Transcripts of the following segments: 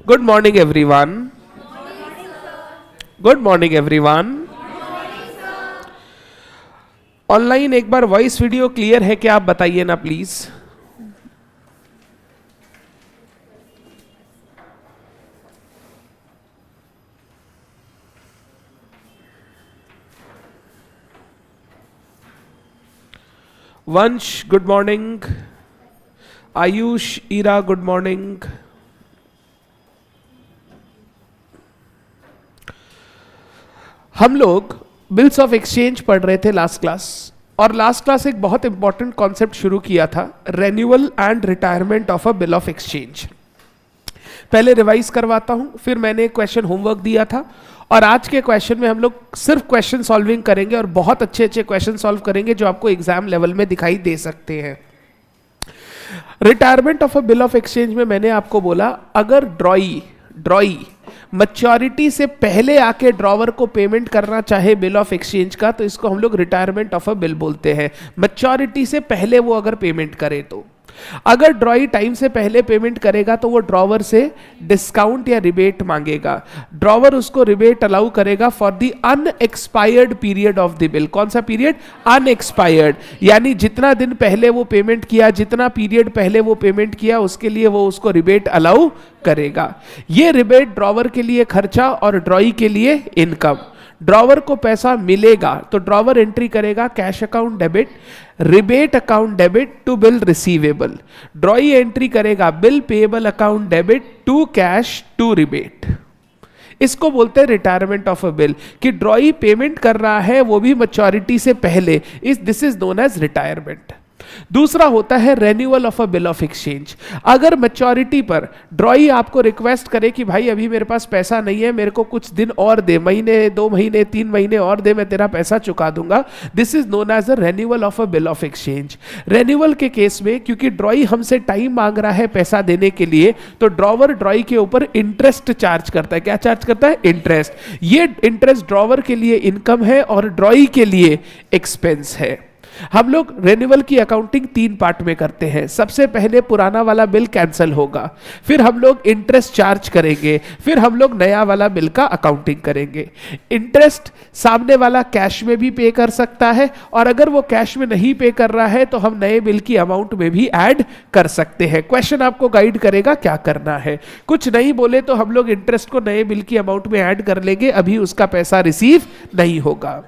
Good morning everyone. Good morning everyone. Online एक बार voice video clear है क्या, आप बताइए ना please. Vansh good morning. Ayush, Ira good morning. हम लोग बिल्स ऑफ एक्सचेंज पढ़ रहे थे लास्ट क्लास, और लास्ट क्लास एक बहुत इंपॉर्टेंट कॉन्सेप्ट शुरू किया था, renewal and retirement of a bill of exchange. पहले रिवाइज करवाता हूं, फिर मैंने एक क्वेश्चन होमवर्क दिया था, और आज के क्वेश्चन में हम लोग सिर्फ क्वेश्चन सॉल्विंग करेंगे और बहुत अच्छे अच्छे क्वेश्चन सॉल्व करेंगे जो आपको एग्जाम लेवल में दिखाई दे सकते हैं. Retirement of a bill of exchange में मैंने आपको बोला, अगर ड्रॉई मैच्योरिटी से पहले आके ड्रॉवर को पेमेंट करना चाहे बिल ऑफ एक्सचेंज का, तो इसको हम लोग रिटायरमेंट ऑफ अ बिल बोलते हैं. मैच्योरिटी से पहले वो अगर पेमेंट करे तो. अगर ड्रॉई टाइम से पहले पेमेंट करेगा तो वो ड्रॉवर से डिस्काउंट या रिबेट मांगेगा. ड्रॉवर उसको रिबेट अलाउ करेगा for the unexpired period of the bill. कौन सा पीरियड? अनएक्सपायर्ड. यानी जितना दिन पहले वो पेमेंट किया, जितना पीरियड पहले वो पेमेंट किया, उसके लिए वो उसको रिबेट अलाउ करेगा. ये रिबेट ड्रॉवर के लिए खर्चा और ड्रॉई के लिए इनकम. ड्रॉवर को पैसा मिलेगा तो ड्रॉवर एंट्री करेगा cash account debit, rebate account debit to bill receivable. Drawee entry करेगा bill payable account debit to cash to rebate. इसको बोलते हैं रिटायरमेंट ऑफ अ बिल, कि ड्रॉई पेमेंट कर रहा है वो भी मैच्योरिटी से पहले. This is known as retirement. दूसरा होता है renewal of a bill of exchange. अगर मैच्योरिटी पर ड्रॉई आपको रिक्वेस्ट करे कि भाई अभी मेरे पास पैसा नहीं है, मेरे को कुछ दिन और दे, महीने, 2 महीने, 3 महीने और दे, मैं तेरा पैसा चुका दूंगा, this is known as a renewal of a bill of exchange. Renewal के केस में क्योंकि ड्रॉई हमसे टाइम मांग रहा है पैसा देने के लिए, तो ड्रॉवर ड्रॉई के ऊपर इंटरेस्ट चार्ज करता है. क्या चार्ज करता है? इंटरेस्ट. ये इंटरेस्ट ड्रॉवर के लिए इनकम है और ड्रॉई के लिए एक्सपेंस है. हम लोग रेन्यूअल की अकाउंटिंग 3 पार्ट में करते हैं. सबसे पहले पुराना वाला बिल कैंसिल होगा, फिर हम लोग इंटरेस्ट चार्ज करेंगे, फिर हम लोग नया वाला बिल का अकाउंटिंग करेंगे. इंटरेस्ट सामने वाला कैश में भी पे कर सकता है, और अगर वो कैश में नहीं पे कर रहा है तो हम नए बिल की अमाउंट में भी ऐड कर सकते हैं. क्वेश्चन आपको गाइड करेगा क्या करना है. कुछ नहीं बोले तो हम लोग इंटरेस्ट को नए बिल की अमाउंट में ऐड कर लेंगे, अभी उसका पैसा रिसीव नहीं होगा.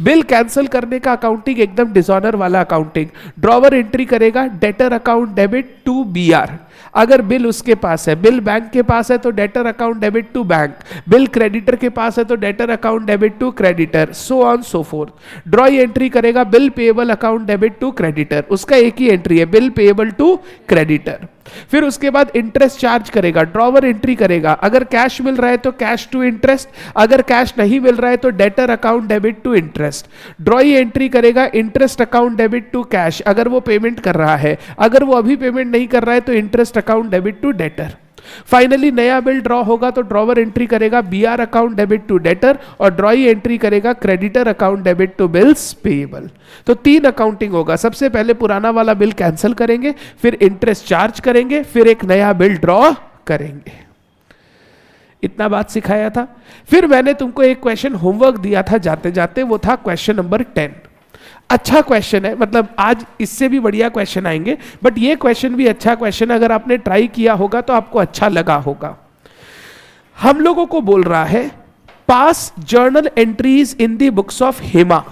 बिल कैंसिल करने का अकाउंटिंग एकदम डिसऑनर वाला अकाउंटिंग. ड्रॉवर एंट्री करेगा debtor account debit to BR. अगर बिल उसके पास है, बिल बैंक के पास है तो debtor account debit to bank, bill creditor के पास है तो debtor account debit to creditor, so on so forth. Drawee entry करेगा bill payable account debit to creditor. उसका एक ही एंट्री है, बिल पेएबल टू क्रेडिटर. फिर उसके बाद इंटरेस्ट चार्ज करेगा. ड्रॉवर एंट्री करेगा, अगर कैश मिल रहा है तो कैश टू इंटरेस्ट, अगर कैश नहीं मिल रहा है तो debtor account debit to interest. Drawee entry करेगा interest account debit to cash, अगर वो पेमेंट कर रहा है. अगर वो अभी पेमेंट नहीं कर रहा है तो interest account debit to debtor. Finally नया बिल ड्रॉ होगा तो ड्रॉवर एंट्री करेगा BR account debit to debtor, और ड्रॉई एंट्री करेगा creditor account debit to bills payable. तो 3 अकाउंटिंग होगा. सबसे पहले पुराना वाला बिल कैंसिल करेंगे, फिर इंटरेस्ट चार्ज करेंगे, फिर एक नया बिल ड्रॉ करेंगे. इतना बात सिखाया था. फिर मैंने तुमको एक क्वेश्चन होमवर्क दिया था जाते जाते, वो था क्वेश्चन नंबर 10. अच्छा क्वेश्चन है, मतलब आज इससे भी बढ़िया क्वेश्चन आएंगे, बट ये क्वेश्चन भी अच्छा क्वेश्चन है. अगर आपने ट्राई किया होगा तो आपको अच्छा लगा होगा. हम लोगों को बोल रहा है पास journal entries in the books of Hema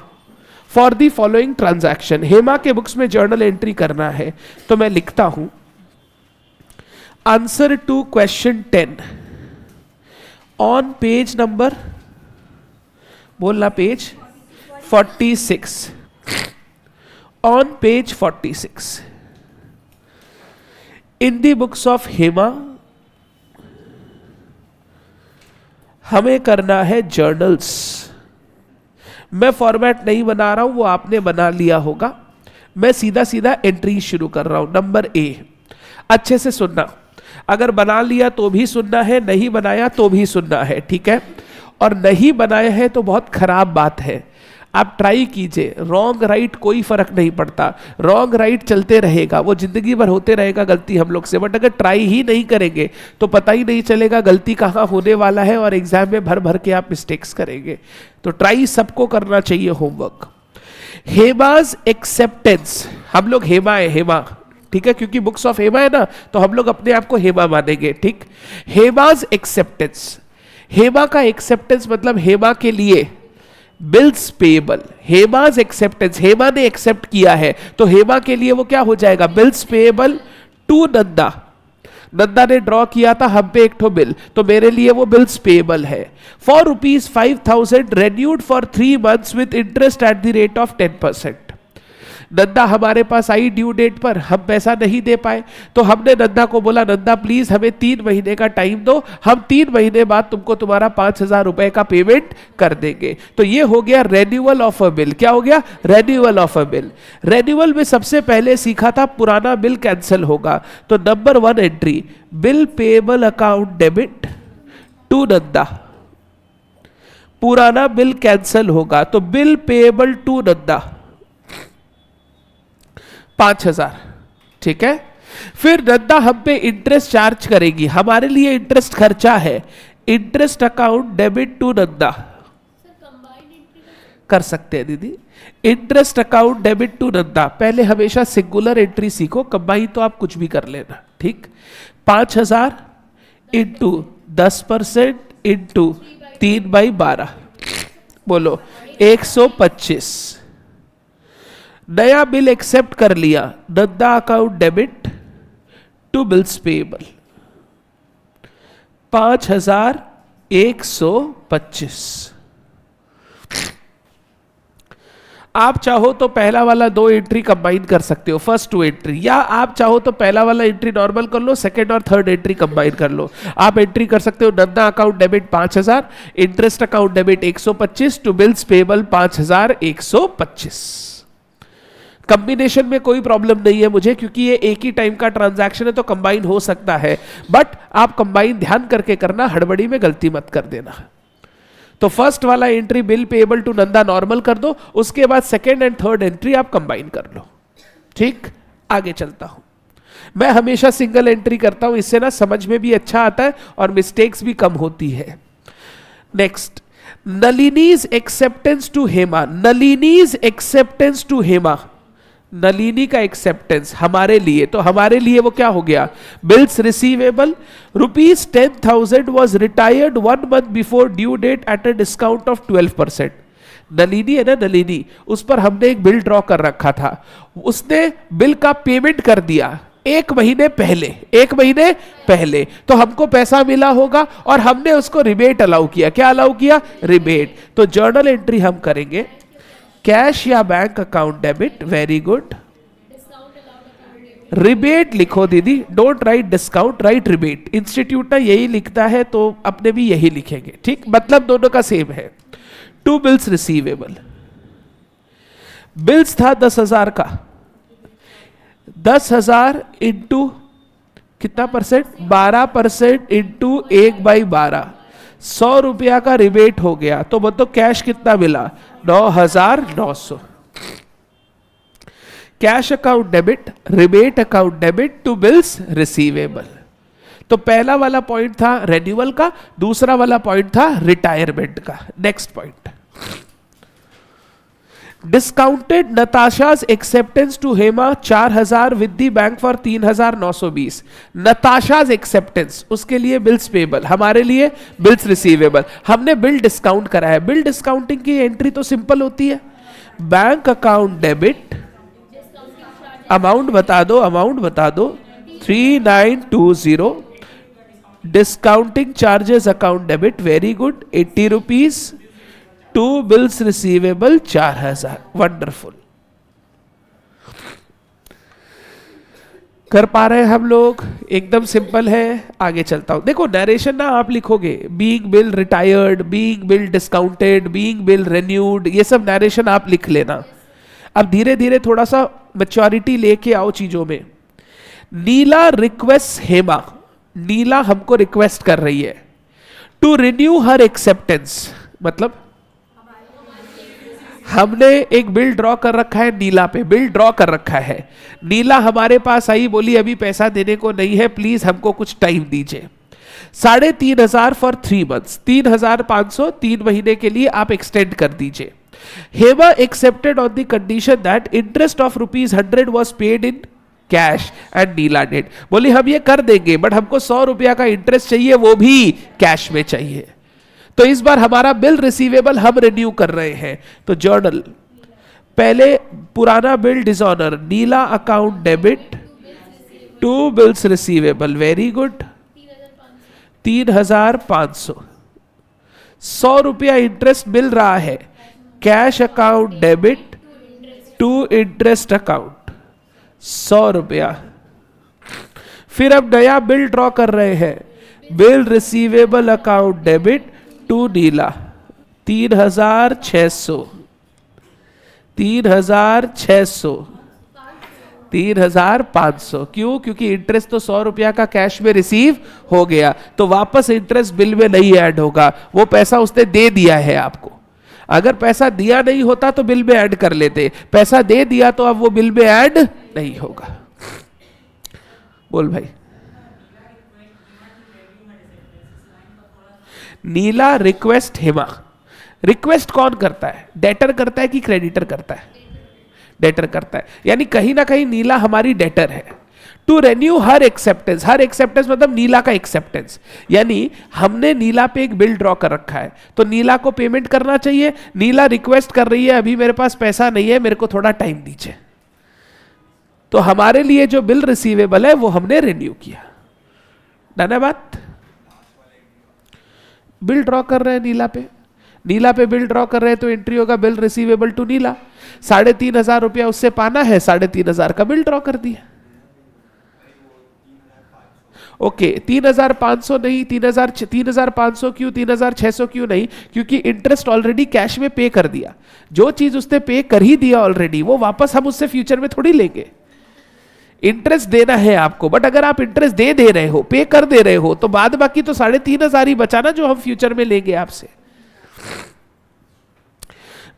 for the following transaction. Hema के बुक्स में जर्नल एंट्री करना है, तो मैं लिखता हूं answer to question 10 on page number, बोलना page 46. On page 46 in the books of Hema हमें करना है जर्नल्स. मैं फॉर्मेट नहीं बना रहा हूं, वो आपने बना लिया होगा. मैं सीधा सीधा एंट्री शुरू कर रहा हूं. नंबर ए, अच्छे से सुनना. अगर बना लिया तो भी सुनना है, नहीं बनाया तो भी सुनना है, ठीक है? और नहीं बनाया है तो बहुत खराब बात है. आप ट्राई कीजिए, रॉन्ग राइट कोई फर्क नहीं पड़ता, रॉन्ग राइट चलते रहेगा, वो जिंदगी भर होते रहेगा गलती हम लोग से, बट अगर ट्राई ही नहीं करेंगे तो पता ही नहीं चलेगा गलती कहाँ होने वाला है, और एग्जाम में भर भर के आप मिस्टेक्स करेंगे। तो ट्राई सबको करना चाहिए होमवर्क। हेमाज एक्सेप्टेंस, हम लोग हेमा है, हेमा, ठीक है, क्योंकि बुक्स ऑफ हेमा है ना, तो हम लोग अपने आप को हेमा मानेंगे, ठीक। हेमाज एक्सेप्टेंस, हेमा का एक्सेप्टेंस मतलब हेमा के लिए बिल्स पेएबल, हेमाज एक्सेप्टेंस, हेमा ने एक्सेप्ट किया है तो हेमा के लिए वो क्या हो जाएगा, bills payable to Nanda, Nanda ने ड्रॉ किया था हम पे एक ठो बिल, तो मेरे लिए वो बिल्स पेएबल है। For ₹5,000 renewed for 3 months with interest at the rate of 10%। Nanda हमारे पास आई ड्यू डेट पर, हम पैसा नहीं दे पाए, तो हमने नंदा को बोला नंदा प्लीज हमें 3 महीने का टाइम दो, हम 3 महीने बाद तुमको तुम्हारा 5,000 रुपए का पेमेंट कर देंगे। तो ये हो गया रेन्यूअल ऑफ अ बिल। क्या हो गया, renewal of a bill. Renewal में सबसे पहले सीखा था पुराना बिल कैंसिल होगा, तो number 1 entry, bill payable account debit to Nanda, पुराना बिल कैंसिल होगा तो बिल पेएबल टू नंदा 5,000, ठीक है। फिर नंदा हम पे इंटरेस्ट चार्ज करेगी, हमारे लिए इंटरेस्ट खर्चा है, interest account debit to Nanda, कर सकते हैं दीदी, interest account debit to Nanda. पहले हमेशा सिंगुलर एंट्री सीखो, कंबाइन तो आप कुछ भी कर लेना, ठीक। 5,000 इंटू 10% इंटू 3/12, बोलो 125। नया बिल एक्सेप्ट कर लिया, Nanda account debit to bills payable 5,125। आप चाहो तो पहला वाला 2 एंट्री कंबाइन कर सकते हो, फर्स्ट 2 एंट्री, या आप चाहो तो पहला वाला एंट्री नॉर्मल कर लो, सेकंड और थर्ड एंट्री कंबाइन कर लो। आप एंट्री कर सकते हो Nanda account debit 5,000, interest account debit 125 to bills payable 5,125। Combination में कोई प्रॉब्लम नहीं है मुझे, क्योंकि ये एक ही टाइम का ट्रांजैक्शन है तो कंबाइन हो सकता है, बट आप कंबाइन ध्यान करके करना, हड़बड़ी में गलती मत कर देना। तो फर्स्ट वाला entry bill payable to Nanda normal कर दो, उसके बाद सेकेंड एंड थर्ड एंट्री आप कंबाइन कर लो, ठीक। आगे चलता हूं, मैं हमेशा सिंगल एंट्री करता हूं, इससे ना समझ में भी अच्छा आता है और मिस्टेक्स भी कम होती है। Next, Nalini's acceptance to Hema, Nalini's acceptance to Hema, Nalini का एक्सेप्टेंस हमारे लिए, तो हमारे लिए वो क्या हो गया, bills receivable ₹10,000 was retired 1 month before due date at a discount of 12%। Nalini है ना, नलिनी, उस पर हमने एक बिल ड्रॉ कर रखा था, उसने बिल का पेमेंट कर दिया 1 महीने पहले, 1 महीने पहले, तो हमको पैसा मिला होगा और हमने उसको रिबेट अलाउ किया। क्या अलाउ किया, रिबेट। तो जर्नल एंट्री हम करेंगे, कैश या bank account debit, very good. Rebate लिखो दीदी, don't write discount, right rebate. Institute ना यही लिखता है तो अपने भी यही लिखेंगे, ठीक, मतलब दोनों का सेम है। टू बिल्स रिसीवेबल, बिल्स था 10,000 का, 10,000 इंटू कितना परसेंट, 12% इंटू 1/12, 100 रुपया का रिबेट हो गया, तो बताओ कैश कितना मिला, 9,900। Cash account debit, rebate account debit to bills receivable. तो पहला वाला पॉइंट था रेन्यूअल का, दूसरा वाला पॉइंट था रिटायरमेंट का। Next point, discounted Natasha's acceptance to Hema 4,000 with the bank for 3,920। Natasha's acceptance, उसके लिए बिल्स पेएबल, हमारे लिए बिल्स रिसीवेबल। हमने बिल डिस्काउंट करा है, बिल डिस्काउंटिंग की एंट्री तो सिंपल होती है, बैंक अकाउंट डेबिट, अमाउंट बता दो, अमाउंट बता दो 3,920, discounting charges account debit, very good, 80 rupees, to bills receivable 4,000, wonderful. कर पा रहे हैं हम लोग, एकदम सिंपल है। आगे चलता हूं, देखो नरेशन ना आप लिखोगे, being bill retired, being bill discounted, being bill renewed, ये सब नरेशन आप लिख लेना। अब धीरे धीरे थोड़ा सा मैच्योरिटी लेके आओ चीजों में। नीला रिक्वेस्ट हेमा, नीला हमको रिक्वेस्ट कर रही है टू रिन्यू हर एक्सेप्टेंस, मतलब हमने एक बिल ड्रॉ कर रखा है नीला पे, बिल ड्रॉ कर रखा है, नीला हमारे पास आई, बोली अभी पैसा देने को नहीं है, प्लीज हमको कुछ टाइम दीजिए। 3,500 फॉर 3 months, 3,500 3 महीने के लिए आप एक्सटेंड कर दीजिए। Hema accepted on the condition that interest of ₹100 was paid in cash and Neela date. बोली हम ये कर देंगे बट हमको 100 रुपया का इंटरेस्ट चाहिए, वो भी कैश में चाहिए। तो इस बार हमारा बिल रिसीवेबल हम रिन्यू कर रहे हैं। तो जर्नल पहले पुराना bill dishonour, Neela account debit to bills receivable, very good, 3,500, 100 रुपया इंटरेस्ट मिल रहा है, cash account debit to interest account 100 रुपया। फिर अब नया बिल ड्रॉ कर रहे हैं, bill receivable account debit to Neela 3,600, 3,600, 3,500। क्यों? क्योंकि इंटरेस्ट तो 100 रुपया का कैश में रिसीव हो गया, तो वापस इंटरेस्ट बिल में नहीं ऐड होगा, वो पैसा उसने दे दिया है आपको। अगर पैसा दिया नहीं होता तो बिल में ऐड कर लेते, पैसा दे दिया तो अब वो बिल में ऐड नहीं होगा। बोल भाई। नीला रिक्वेस्ट हेमा, रिक्वेस्ट कौन करता है? डेटर करता है कि क्रेडिटर करता है? डेटर करता है, यानी कहीं ना कहीं नीला हमारी डेटर है। To renew her acceptance, her acceptance मतलब नीला का एक्सेप्टेंस, यानी हमने नीला पे एक बिल ड्रॉ कर रखा है तो नीला को पेमेंट करना चाहिए। नीला रिक्वेस्ट कर रही है अभी मेरे पास पैसा नहीं है, मेरे को थोड़ा टाइम दीजिए, तो हमारे लिए जो बिल रिसीवेबल है वो हमने रिन्यू किया। डन है बात? बिल ड्रॉ कर रहे हैं नीला पे, नीला पे बिल ड्रॉ कर रहे हैं तो एंट्री होगा बिल रिसीवेबल टू नीला। 3,500 रुपया उससे पाना है, 3,500 का बिल ड्रॉ कर दिया। ओके, 3,500 नहीं, 3,500 क्यों, 3,600 क्यों नहीं? क्योंकि इंटरेस्ट ऑलरेडी कैश में पे कर दिया। जो चीज उसने पे कर ही दिया ऑलरेडी, वो वापस हम उससे फ्यूचर में थोड़ी लेंगे। इंटरेस्ट देना है आपको, बट अगर आप इंटरेस्ट दे रहे हो, पे कर दे रहे हो, तो बाद बाकी तो 3,500 ही बचाना जो हम फ्यूचर में लेंगे आपसे।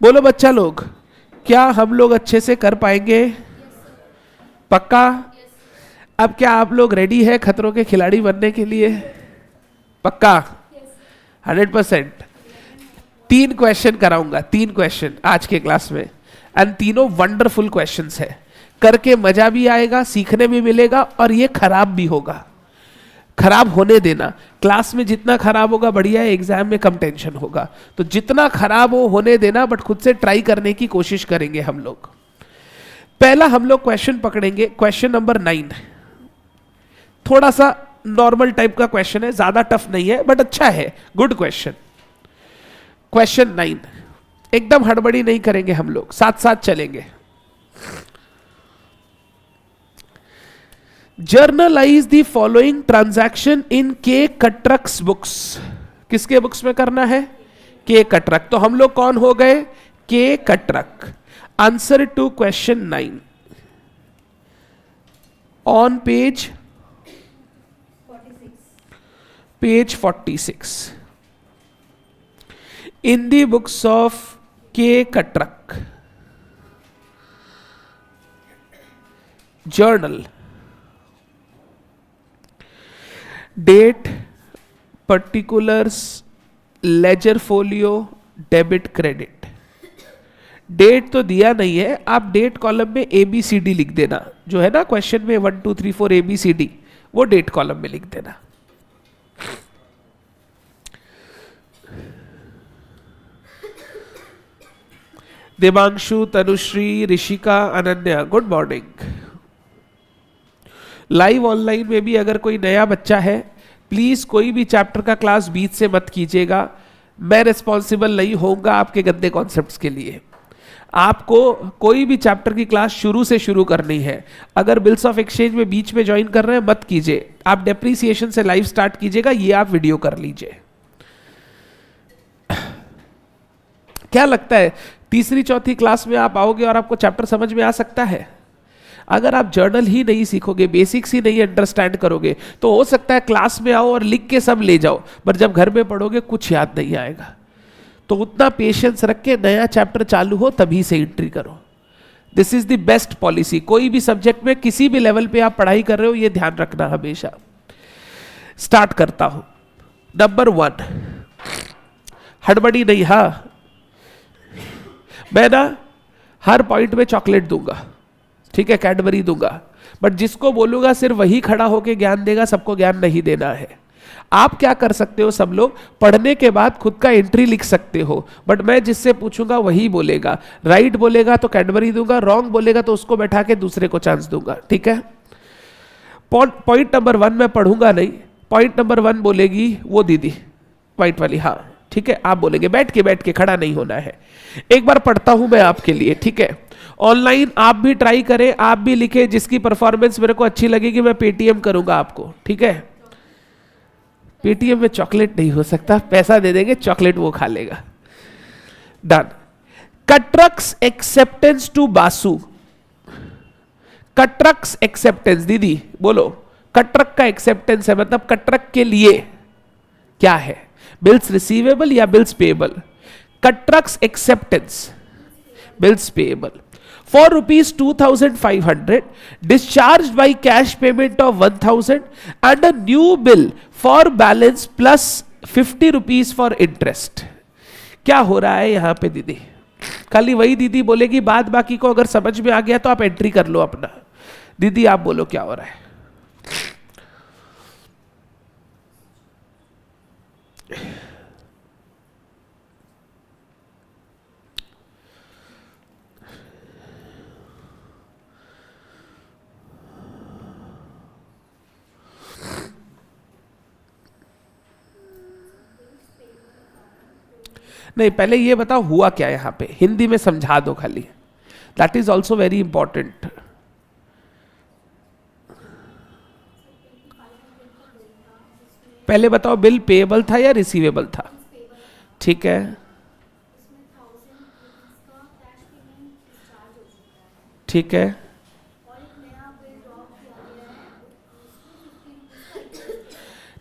बोलो बच्चा लोग, क्या हम लोग अच्छे से कर पाएंगे? पक्का? अब क्या आप लोग रेडी है खतरों के खिलाड़ी बनने के लिए? पक्का? 100%। 3 क्वेश्चन कराऊंगा, 3 क्वेश्चन आज के क्लास में, एंड तीनों वंडरफुल क्वेश्चंस है। करके मजा भी आएगा, सीखने भी मिलेगा, और ये खराब भी होगा। खराब होने देना, क्लास में जितना खराब होगा बढ़िया है, एग्जाम में कम टेंशन होगा। तो जितना खराब हो होने देना, बट खुद से ट्राई करने की कोशिश करेंगे हम लोग। पहला हम लोग क्वेश्चन पकड़ेंगे, क्वेश्चन नंबर 9। थोड़ा सा नॉर्मल टाइप का क्वेश्चन है, ज्यादा टफ नहीं है बट अच्छा है, गुड क्वेश्चन। क्वेश्चन 9 एकदम हड़बड़ी नहीं करेंगे हम लोग, साथ साथ चलेंगे। जर्नलाइज द फॉलोइंग ट्रांजैक्शन इन के कटरक्स बुक्स। किसके बुक्स में करना है? के कटरक। तो हम लोग कौन हो गए? K Katrak. Answer to question 9 on page 46 in the books of K. Katrak. Journal. Date, particulars, ledger folio, debit, credit. Date तो दिया नहीं है, आप डेट कॉलम में ABCD लिख देना, जो है ना क्वेश्चन में 1 2 3 4 ABCD, वो डेट कॉलम में लिख देना। Devanshu, Tanushree, Rishika, Ananya, good morning. Live online में भी अगर कोई नया बच्चा है, प्लीज कोई भी चैप्टर का क्लास बीच से मत कीजिएगा। मैं रिस्पॉन्सिबल नहीं होऊंगा आपके गंदे कॉन्सेप्ट्स के लिए। आपको कोई भी चैप्टर की क्लास शुरू से शुरू करनी है। अगर बिल्स ऑफ एक्सचेंज में बीच में ज्वाइन कर रहे हैं मत कीजिए, आप डेप्रीसिएशन से लाइव स्टार्ट कीजिएगा, ये आप वीडियो कर लीजिए। क्या लगता है तीसरी चौथी क्लास में आप आओगे और आपको चैप्टर समझ में आ सकता है? अगर आप जर्नल ही नहीं सीखोगे, बेसिक्स ही नहीं अंडरस्टैंड करोगे, तो हो सकता है क्लास में आओ और लिख के सब ले जाओ, पर जब घर में पढ़ोगे कुछ याद नहीं आएगा। तो उतना पेशेंस रख के नया चैप्टर चालू हो तभी से एंट्री करो। This is the best policy. कोई भी सब्जेक्ट में किसी भी लेवल पे आप पढ़ाई कर रहे हो, ये ध्यान रखना हमेशा। स्टार्ट करता हूं। नंबर 1, हड़बड़ी नहीं। हाँ, मैं ना हर पॉइंट में चॉकलेट दूंगा, ठीक है, कैडबरी दूंगा, बट जिसको बोलूंगा सिर्फ वही खड़ा होकर ज्ञान देगा, सबको ज्ञान नहीं देना है। आप क्या कर सकते हो, सब लोग पढ़ने के बाद खुद का एंट्री लिख सकते हो, बट मैं जिससे पूछूंगा वही बोलेगा। राइट बोलेगा तो कैडबरी दूंगा, रॉन्ग बोलेगा तो उसको बैठा के दूसरे को चांस दूंगा, ठीक है। पॉइंट नंबर 1 मैं पढ़ूंगा नहीं, पॉइंट नंबर 1 बोलेगी वो दीदी व्हाइट वाली, हाँ ठीक है, आप बोलेंगे, बैठ के खड़ा नहीं होना है। एक बार पढ़ता हूं मैं आपके लिए, ठीक है। ऑनलाइन आप भी ट्राई करें, आप भी लिखें, जिसकी परफॉर्मेंस मेरे को अच्छी लगेगी मैं पेटीएम करूंगा आपको, ठीक है। पेटीएम में चॉकलेट नहीं हो सकता, पैसा दे देंगे, चॉकलेट वो खा लेगा। Done. Katrak's acceptance to Basu. Katrak's acceptance, दीदी बोलो, कट्रक का एक्सेप्टेंस है मतलब कट्रक के लिए क्या है, बिल्स रिसीवेबल या bills payable? Katrak's acceptance, bills payable for rupees 2500 discharged by cash payment of 1000 and a new bill for balance plus 50 rupees for interest। क्या हो रहा है यहां पे दीदी? खाली वही दीदी बोलेगी, बाद बाकी को अगर समझ में आ गया तो आप एंट्री कर लो अपना। दीदी आप बोलो क्या हो रहा है? नहीं, पहले ये बताओ हुआ क्या यहां पे, हिंदी में समझा दो खाली, that is also very important. पहले बताओ बिल पेएबल था या रिसीवेबल था? ठीक है, ठीक है,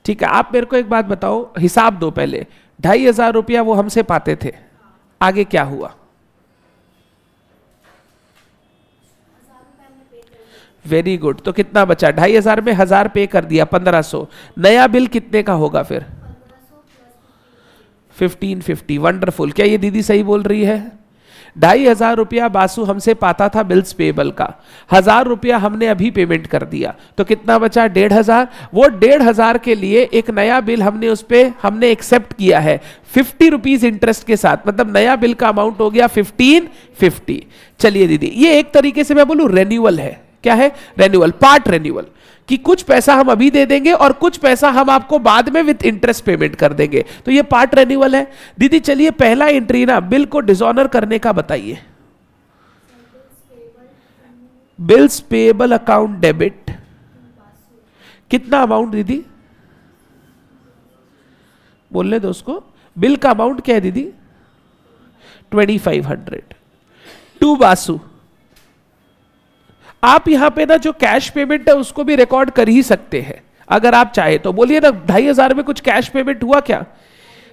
ठीक है। आप मेरे को एक बात बताओ, हिसाब दो पहले। 2500 रुपया वो हमसे पाते थे, आगे क्या हुआ? Very good. तो कितना बचा? 2500 में 1000 पे कर दिया, 1500। नया बिल कितने का होगा फिर? 1550। वंडरफुल। क्या ये दीदी सही बोल रही है? 2500 रुपया बासु हमसे पाता था बिल्स पेएबल का, 1000 रुपया हमने अभी पेमेंट कर दिया, तो कितना बचा? 1500। वो 1500 के लिए एक नया बिल हमने एक्सेप्ट किया है 50 रुपीज इंटरेस्ट के साथ, मतलब नया बिल का अमाउंट हो गया 1550। चलिए दीदी, ये एक तरीके से मैं बोलूं रेन्यूअल है। क्या है? रेन्यूअल, पार्ट रेन्यूअल, कि कुछ पैसा हम अभी दे देंगे और कुछ पैसा हम आपको बाद में विद इंटरेस्ट पेमेंट कर देंगे, तो ये पार्ट रेन्यूअल है। दीदी चलिए पहला एंट्री ना बिल को डिसऑनर करने का बताइए। बिल्स पेएबल अकाउंट डेबिट, कितना अमाउंट दीदी? बोलने दो उसको। बिल का अमाउंट क्या है दीदी? 2500 टू बासु। आप यहां पे ना जो कैश पेमेंट है उसको भी रिकॉर्ड कर ही सकते हैं अगर आप चाहे तो। बोलिए ना, 2500 में कुछ कैश पेमेंट हुआ क्या?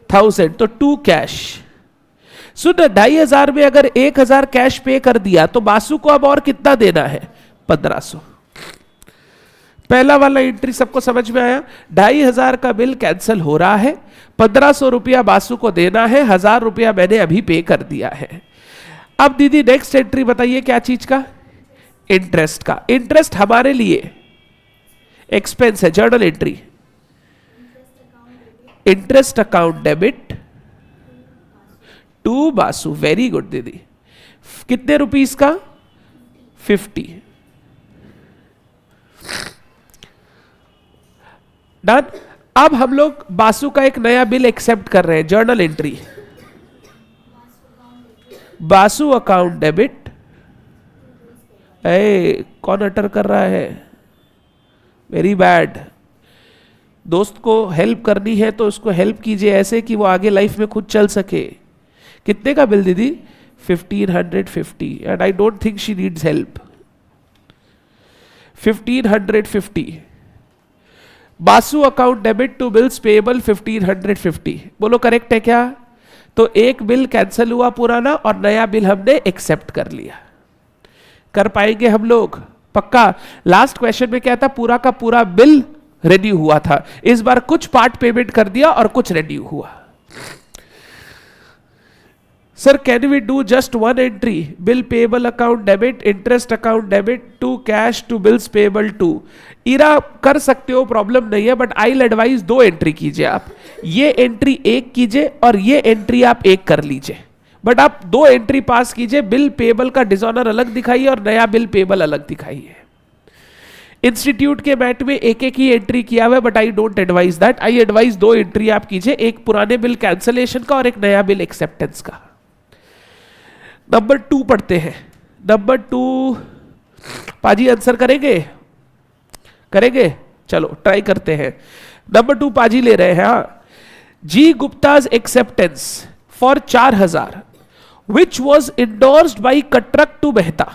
1000, तो 2 कैश। सुन, 2500 में अगर 1000 कैश पे कर दिया तो बासु को अब और कितना देना है? 1500। पहला वाला एंट्री सबको समझ में आया? 2500 का बिल कैंसिल हो रहा है, 1500 रुपया बासु को देना है, 1000 रुपया मैंने अभी पे कर दिया है। अब दीदी नेक्स्ट एंट्री बताइए क्या चीज का? इंटरेस्ट का। इंटरेस्ट हमारे लिए एक्सपेंस है, journal entry. Interest account debit to Basu. Very good दीदी। कितने रुपीस का? 50। डन। अब हम लोग बासु का एक नया बिल एक्सेप्ट कर रहे हैं, journal entry. Basu account debit. कौन अटर कर रहा है? Very bad. दोस्त को हेल्प करनी है तो उसको हेल्प कीजिए ऐसे कि वो आगे लाइफ में खुद चल सके। कितने का बिल दीदी? 1550। And I don't think she needs help. 1550। Basu account debit to bills payable 1550। बोलो करेक्ट है क्या? तो एक बिल कैंसिल हुआ पुराना और नया बिल हमने एक्सेप्ट कर लिया। कर पाएंगे हम लोग? पक्का। लास्ट क्वेश्चन में क्या था, पूरा का पूरा बिल रेन्यू हुआ था, इस बार कुछ पार्ट पेमेंट कर दिया और कुछ रेन्यू हुआ। Sir can we do just one entry, bill payable account debit, interest account debit to cash to bills payable to? इरा कर सकते हो, प्रॉब्लम नहीं है, but I will advise 2 entry कीजिए आप। ये एंट्री एक कीजिए और ये एंट्री आप एक कर लीजिए, बट आप 2 एंट्री पास कीजिए। बिल पेबल का डिसऑनर अलग दिखाइए और नया बिल पेबल अलग दिखाइए। इंस्टीट्यूट के मैट में एक एक ही एंट्री किया हुआ है, but I don't advise that. I advise 2 entry आप कीजिए, एक पुराने बिल कैंसलेशन का और एक नया बिल एक्सेप्टेंस का। नंबर 2 पढ़ते हैं। नंबर 2 पाजी आंसर करेंगे? करेंगे, चलो ट्राई करते हैं। नंबर 2 पाजी ले रहे हैं। हाँ, G Gupta's acceptance for 4000 which was endorsed by Katrak to Mehta.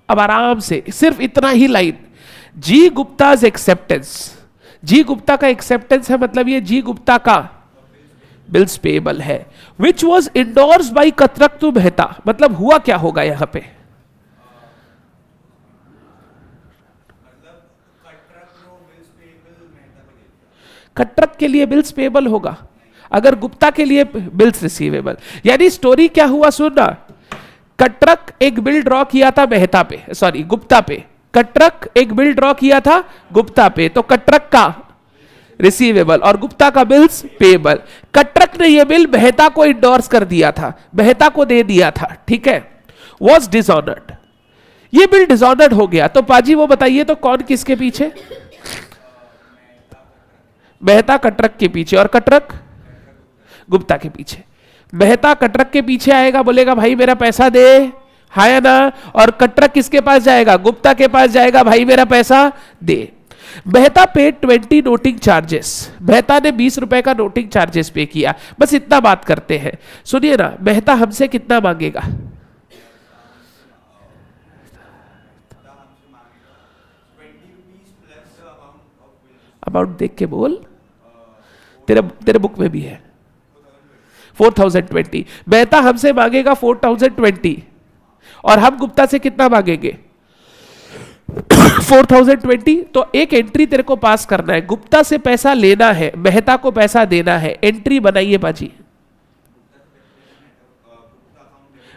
अब आराम से सिर्फ इतना ही line, G Gupta's acceptance. G Gupta का एक्सेप्टेंस है, मतलब ये जी गुप्ता का बिल्स पेबल है। Which was endorsed by Katrak to Mehta, मतलब हुआ क्या होगा यहां पे? कटरक के लिए बिल्स पेबल होगा, अगर गुप्ता के लिए बिल्स रिसीवेबल। यानी स्टोरी क्या हुआ सुनना, कटरक एक बिल ड्रॉ किया था मेहता पे, सॉरी गुप्ता पे। कटरक एक बिल ड्रॉ किया था गुप्ता पे, तो कटरक का रिसीवेबल और गुप्ता का बिल्स पेबल। कटरक ने यह बिल मेहता को इंडोर्स कर दिया था, मेहता को दे दिया था, ठीक है। वॉज डिसऑनर्ड, ये बिल डिसऑनर्ड हो गया। तो पाजी वो बताइए तो कौन किसके पीछे? मेहता कटरक के पीछे और कटरक गुप्ता के पीछे। मेहता कटरक के पीछे आएगा, बोलेगा भाई मेरा पैसा दे, हाँ या ना, और कटरक किसके पास जाएगा? गुप्ता के पास जाएगा, भाई मेरा पैसा दे। मेहता पे 20 नोटिंग चार्जेस, मेहता ने 20 रुपए का नोटिंग चार्जेस पे किया। बस इतना बात करते हैं, सुनिए ना, मेहता हमसे कितना मांगेगा? अमाउंट देख के बोल, तेरे बुक में भी है 4020। मेहता हमसे मांगेगा 4020 और हम गुप्ता से कितना मांगेंगे? 4020। तो एक एंट्री तेरे को पास करना है, गुप्ता से पैसा लेना है, मेहता को पैसा देना है। एंट्री बनाइए बाजी।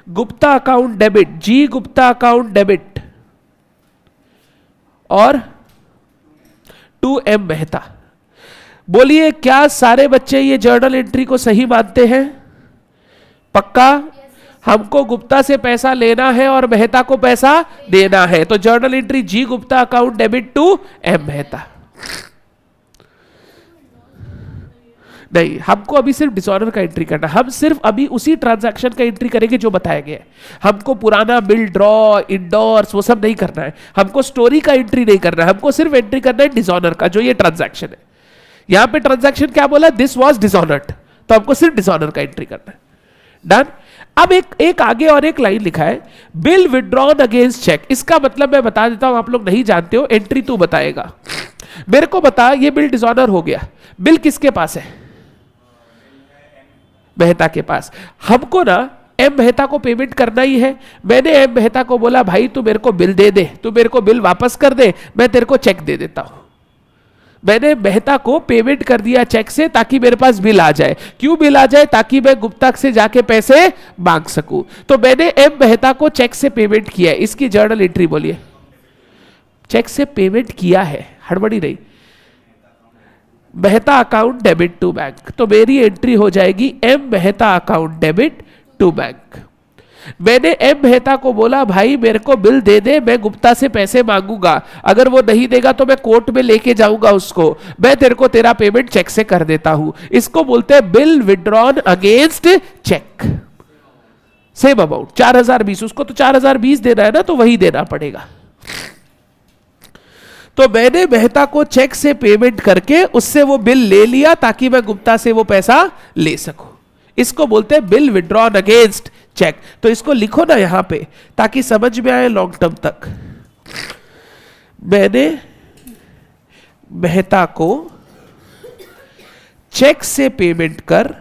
गुप्ता अकाउंट डेबिट, जी गुप्ता अकाउंट डेबिट और टू एम मेहता। बोलिए क्या सारे बच्चे ये जर्नल एंट्री को सही मानते हैं? पक्का? हमको गुप्ता से पैसा लेना है और मेहता को पैसा देना है, तो journal entry G Gupta account debit to M Mehta. नहीं, हमको अभी सिर्फ डिसऑनर का एंट्री करना, हम सिर्फ अभी उसी ट्रांजैक्शन का एंट्री करेंगे जो बताया गया है। हमको पुराना बिल ड्रॉ, इंडोर्स, वो सब नहीं करना है। हमको स्टोरी का एंट्री नहीं करना है, हमको सिर्फ एंट्री करना है डिसऑनर का, जो ये ट्रांजैक्शन है। यहां पे ट्रांजैक्शन क्या बोला? दिस वाज डिसऑनर्ड, तो हमको सिर्फ डिसऑनर का एंट्री करना है। डन। अब एक आगे और एक लाइन लिखा है, बिल विड्रॉन अगेंस्ट चेक। इसका मतलब मैं बता देता हूं, आप लोग नहीं जानते हो, एंट्री तू बताएगा। मेरे को बता, ये बिल डिसऑनर हो गया, बिल किसके पास है? मेहता के पास। हमको ना एम मेहता को पेमेंट करना ही है। मैंने एम मेहता को बोला भाई तू मेरे को बिल दे दे, तू मेरे को बिल वापस कर दे, मैं तेरे को चेक दे देता हूं। मैंने मेहता को पेमेंट कर दिया चेक से, ताकि मेरे पास बिल आ जाए। क्यों बिल आ जाए? ताकि मैं गुप्ता से जाके पैसे मांग सकूं। तो मैंने एम मेहता को चेक से पेमेंट किया है। इसकी जर्नल एंट्री बोलिए। चेक से पेमेंट किया है, हड़बड़ी नहीं। Mehta account debit to bank, तो मेरी एंट्री हो जाएगी M Mehta account debit to bank. मैंने एम मेहता को बोला भाई मेरे को बिल दे दे, मैं गुप्ता से पैसे मांगूंगा, अगर वो नहीं देगा तो मैं कोर्ट में लेके जाऊंगा उसको, मैं तेरे को तेरा पेमेंट चेक से कर देता हूं। इसको बोलते हैं bill withdrawn against cheque. Same amount 4020, उसको तो 4020 देना है ना, तो वही देना पड़ेगा। तो मैंने मेहता को चेक से पेमेंट करके उससे वो बिल ले लिया, ताकि मैं गुप्ता से वो पैसा ले सकूं। इसको बोलते हैं बिल विड्रॉन अगेंस्ट चेक। तो इसको लिखो ना यहां पे, ताकि समझ में आए लॉन्ग टर्म तक। मैंने मेहता को चेक से पेमेंट कर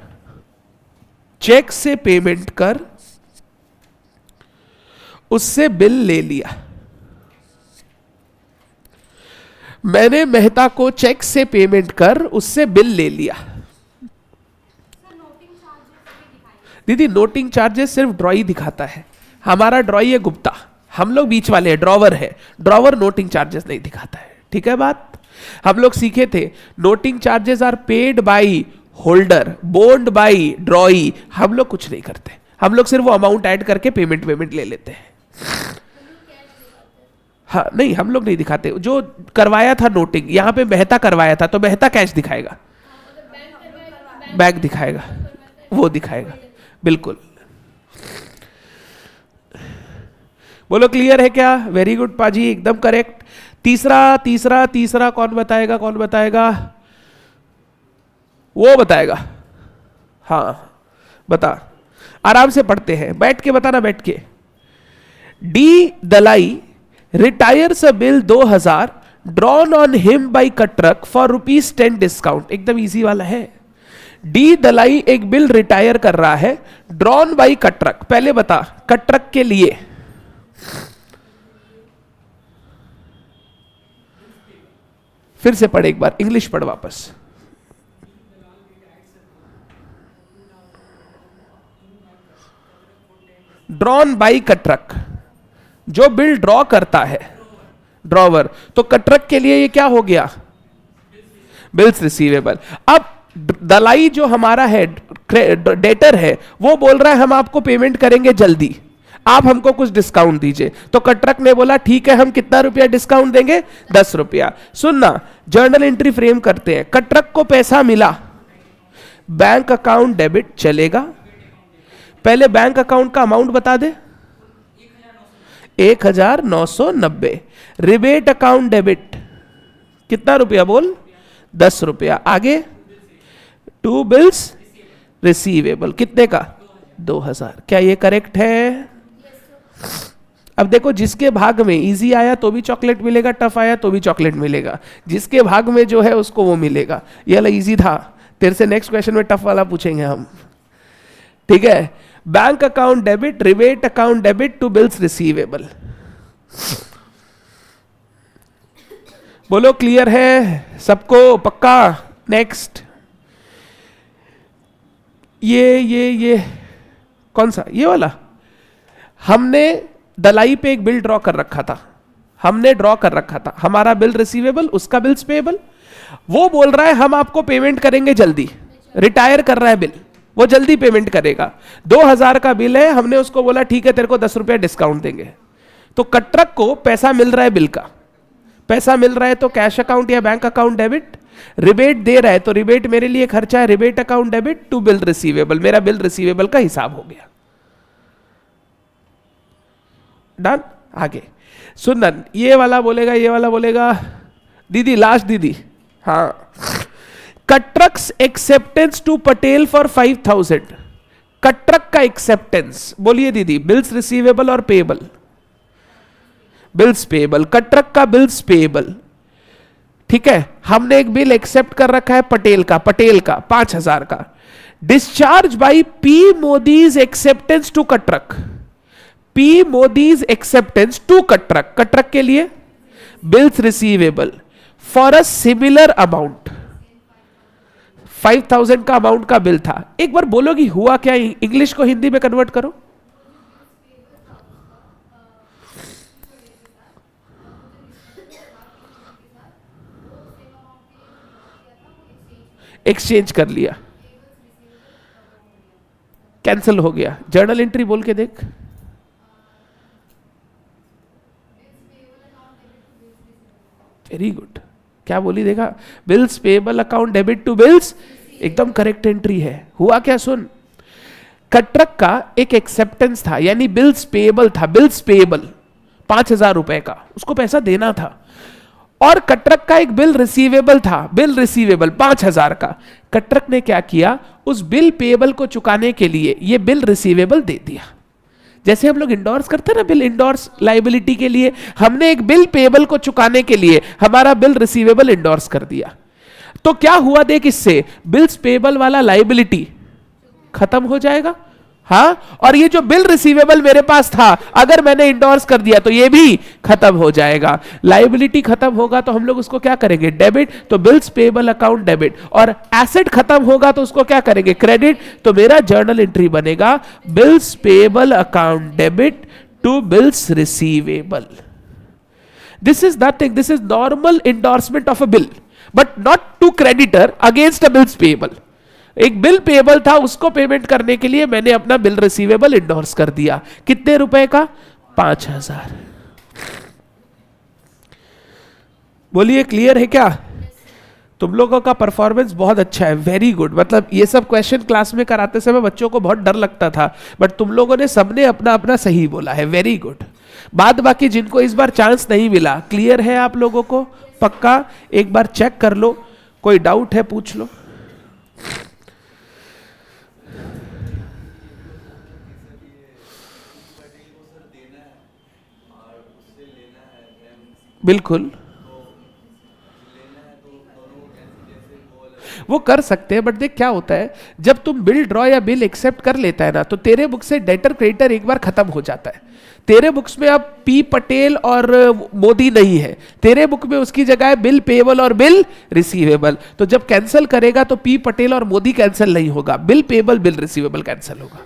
चेक से पेमेंट कर, उससे बिल ले लिया। मैंने मेहता को चेक से पेमेंट कर उससे बिल ले लिया। दीदी नोटिंग चार्जेस सिर्फ ड्रॉई दिखाता है, हमारा ड्रॉई है गुप्ता, हम लोग बीच वाले हैं, ड्रॉवर है, ड्रॉवर नोटिंग चार्जेस नहीं दिखाता है। ठीक है बात। हम लोग सीखे थे noting charges are paid by holder, बोन्ड बाई ड्रॉई। हम लोग कुछ नहीं करते, हम लोग सिर्फ वो अमाउंट ऐड करके पेमेंट ले लेते हैं। हाँ नहीं, हम लोग नहीं दिखाते। जो करवाया था नोटिंग, यहां पे मेहता करवाया था तो मेहता कैश दिखाएगा, बैंक दिखाएगा, वो दिखाएगा। बिल्कुल। बोलो क्लियर है क्या? वेरी गुड पाजी, एकदम करेक्ट। तीसरा तीसरा तीसरा कौन बताएगा, कौन बताएगा? वो बताएगा। हाँ बता, आराम से पढ़ते हैं, बैठ के बताना, बैठ के। D Dalai retires a bill 2000 drawn on him by Katrak for ₹10 discount. एकदम इजी वाला है। डी दलाई एक बिल रिटायर कर रहा है, ड्रॉन बाई कटरक। पहले बता कटरक के लिए, फिर से पढ़ एक बार, इंग्लिश पढ़ वापस। ड्रॉन बाई कटरक, जो बिल ड्रॉ करता है ड्रॉवर, तो कटरक के लिए ये क्या हो गया? Bills receivable. अब दलाई जो हमारा है, डेटर है, वो बोल रहा है हम आपको पेमेंट करेंगे जल्दी, आप हमको कुछ डिस्काउंट दीजिए। तो कटरक ने बोला ठीक है, हम कितना रुपया डिस्काउंट देंगे? 10 रुपया। सुनना, जर्नल एंट्री फ्रेम करते हैं। कटरक को पैसा मिला, बैंक अकाउंट डेबिट चलेगा। पहले बैंक अकाउंट का अमाउंट बता दे, 1990। रिबेट अकाउंट डेबिट कितना रुपया बोल? 10 रुपया। आगे टू बिल्स रिसीवेबल कितने का? 2000। क्या ये करेक्ट है? अब देखो, जिसके भाग में इजी आया तो भी चॉकलेट मिलेगा, टफ आया तो भी चॉकलेट मिलेगा। जिसके भाग में जो है उसको वो मिलेगा। ये वाला इजी था, तेरे से नेक्स्ट क्वेश्चन में टफ वाला पूछेंगे हम। ठीक है, bank account debit, rebate account debit to bills receivable. बोलो क्लियर है सबको? पक्का? नेक्स्ट, ये कौन सा? ये वाला। हमने दलाई पे एक बिल ड्रॉ कर रखा था, हमने ड्रॉ कर रखा था, हमारा बिल रिसीवेबल, उसका बिल्स पेएबल। वो बोल रहा है हम आपको पेमेंट करेंगे जल्दी, रिटायर कर रहा है बिल, वो जल्दी पेमेंट करेगा। 2000 का बिल है, हमने उसको बोला ठीक है तेरे को 10 रुपया डिस्काउंट देंगे। तो कटरक को पैसा मिल रहा है, बिल का पैसा मिल रहा है, तो कैश अकाउंट या बैंक अकाउंट डेबिट। रिबेट दे रहा है तो रिबेट मेरे लिए खर्चा है, rebate account debit to bill receivable, मेरा बिल रिसीवेबल का हिसाब हो गया। डन। आगे सुनना, ये वाला बोलेगा, ये वाला बोलेगा। दीदी लास्ट दीदी, हाँ। Katrak's acceptance to Patel for 5000। Katrak का एक्सेप्टेंस बोलिए दीदी, बिल्स रिसीवेबल और पेएबल? Bills payable. कटरक का बिल्स पेएबल, ठीक है। हमने एक बिल एक्सेप्ट कर रखा है पटेल का 5000 का। Discharge by P Modi's acceptance to Katrak. P Modi's acceptance to Katrak, Katrak के लिए bills receivable for a similar amount. 5000 का अमाउंट का बिल था। एक बार बोलोगी हुआ क्या? इंग्लिश को हिंदी में कन्वर्ट करो। एक्सचेंज कर लिया, कैंसिल हो गया। जर्नल एंट्री बोल के देख। वेरी गुड, क्या बोली देखा? Bills payable account debit to bills, एकदम करेक्ट एंट्री है। हुआ क्या सुन, कटरक का एक एक्सेप्टेंस था, यानी बिल्स पेएबल था, बिल्स पेएबल 5000 रुपए का, उसको पैसा देना था। और कटरक का एक बिल रिसीवेबल था, बिल रिसीवेबल 5000 का। कटरक ने क्या किया, उस बिल पेएबल को चुकाने के लिए ये बिल रिसीवेबल दे दिया। जैसे हम लोग इंडोर्स करते हैं ना बिल, इंडोर्स लाइबिलिटी के लिए, हमने एक बिल पेएबल को चुकाने के लिए हमारा बिल रिसीवेबल इंडोर्स कर दिया। तो क्या हुआ देख, इससे बिल्स पेएबल वाला लाइबिलिटी खत्म हो जाएगा। हाँ, और ये जो बिल रिसीवेबल मेरे पास था, अगर मैंने इंडोर्स कर दिया तो ये भी खत्म हो जाएगा। लायबिलिटी खत्म होगा तो हम लोग उसको क्या करेंगे, डेबिट, तो बिल्स पेबल अकाउंट डेबिट। और एसेट खत्म होगा तो उसको क्या करेंगे, क्रेडिट, तो मेरा जर्नल एंट्री बनेगा bills payable account debit to bills receivable. This is nothing, this is normal endorsement of a bill, but not to creditor against a bills payable. एक बिल पेबल था, उसको पेमेंट करने के लिए मैंने अपना बिल रिसीवेबल इंडोर्स कर दिया। कितने रुपए का, 5000। बोलिए क्लियर है क्या? तुम लोगों का परफॉर्मेंस बहुत अच्छा है, वेरी गुड। मतलब ये सब क्वेश्चन क्लास में कराते समय बच्चों को बहुत डर लगता था, बट तुम लोगों ने सबने अपना अपना सही बोला है, वेरी गुड। बाद बाकी जिनको इस बार चांस नहीं मिला, क्लियर है आप लोगों को? पक्का एक बार चेक कर लो, कोई डाउट है पूछ लो। बिल्कुल वो कर सकते हैं, बट देख क्या होता है, जब तुम बिल ड्रॉ या बिल एक्सेप्ट कर लेता है ना, तो तेरे बुक से डेटर क्रेडिटर एक बार खत्म हो जाता है। तेरे बुक्स में अब पी पटेल और मोदी नहीं है, तेरे बुक में उसकी जगह है बिल पेबल और बिल रिसीवेबल। तो जब कैंसिल करेगा तो पी पटेल और मोदी कैंसिल नहीं होगा, bill payable bill receivable cancel होगा।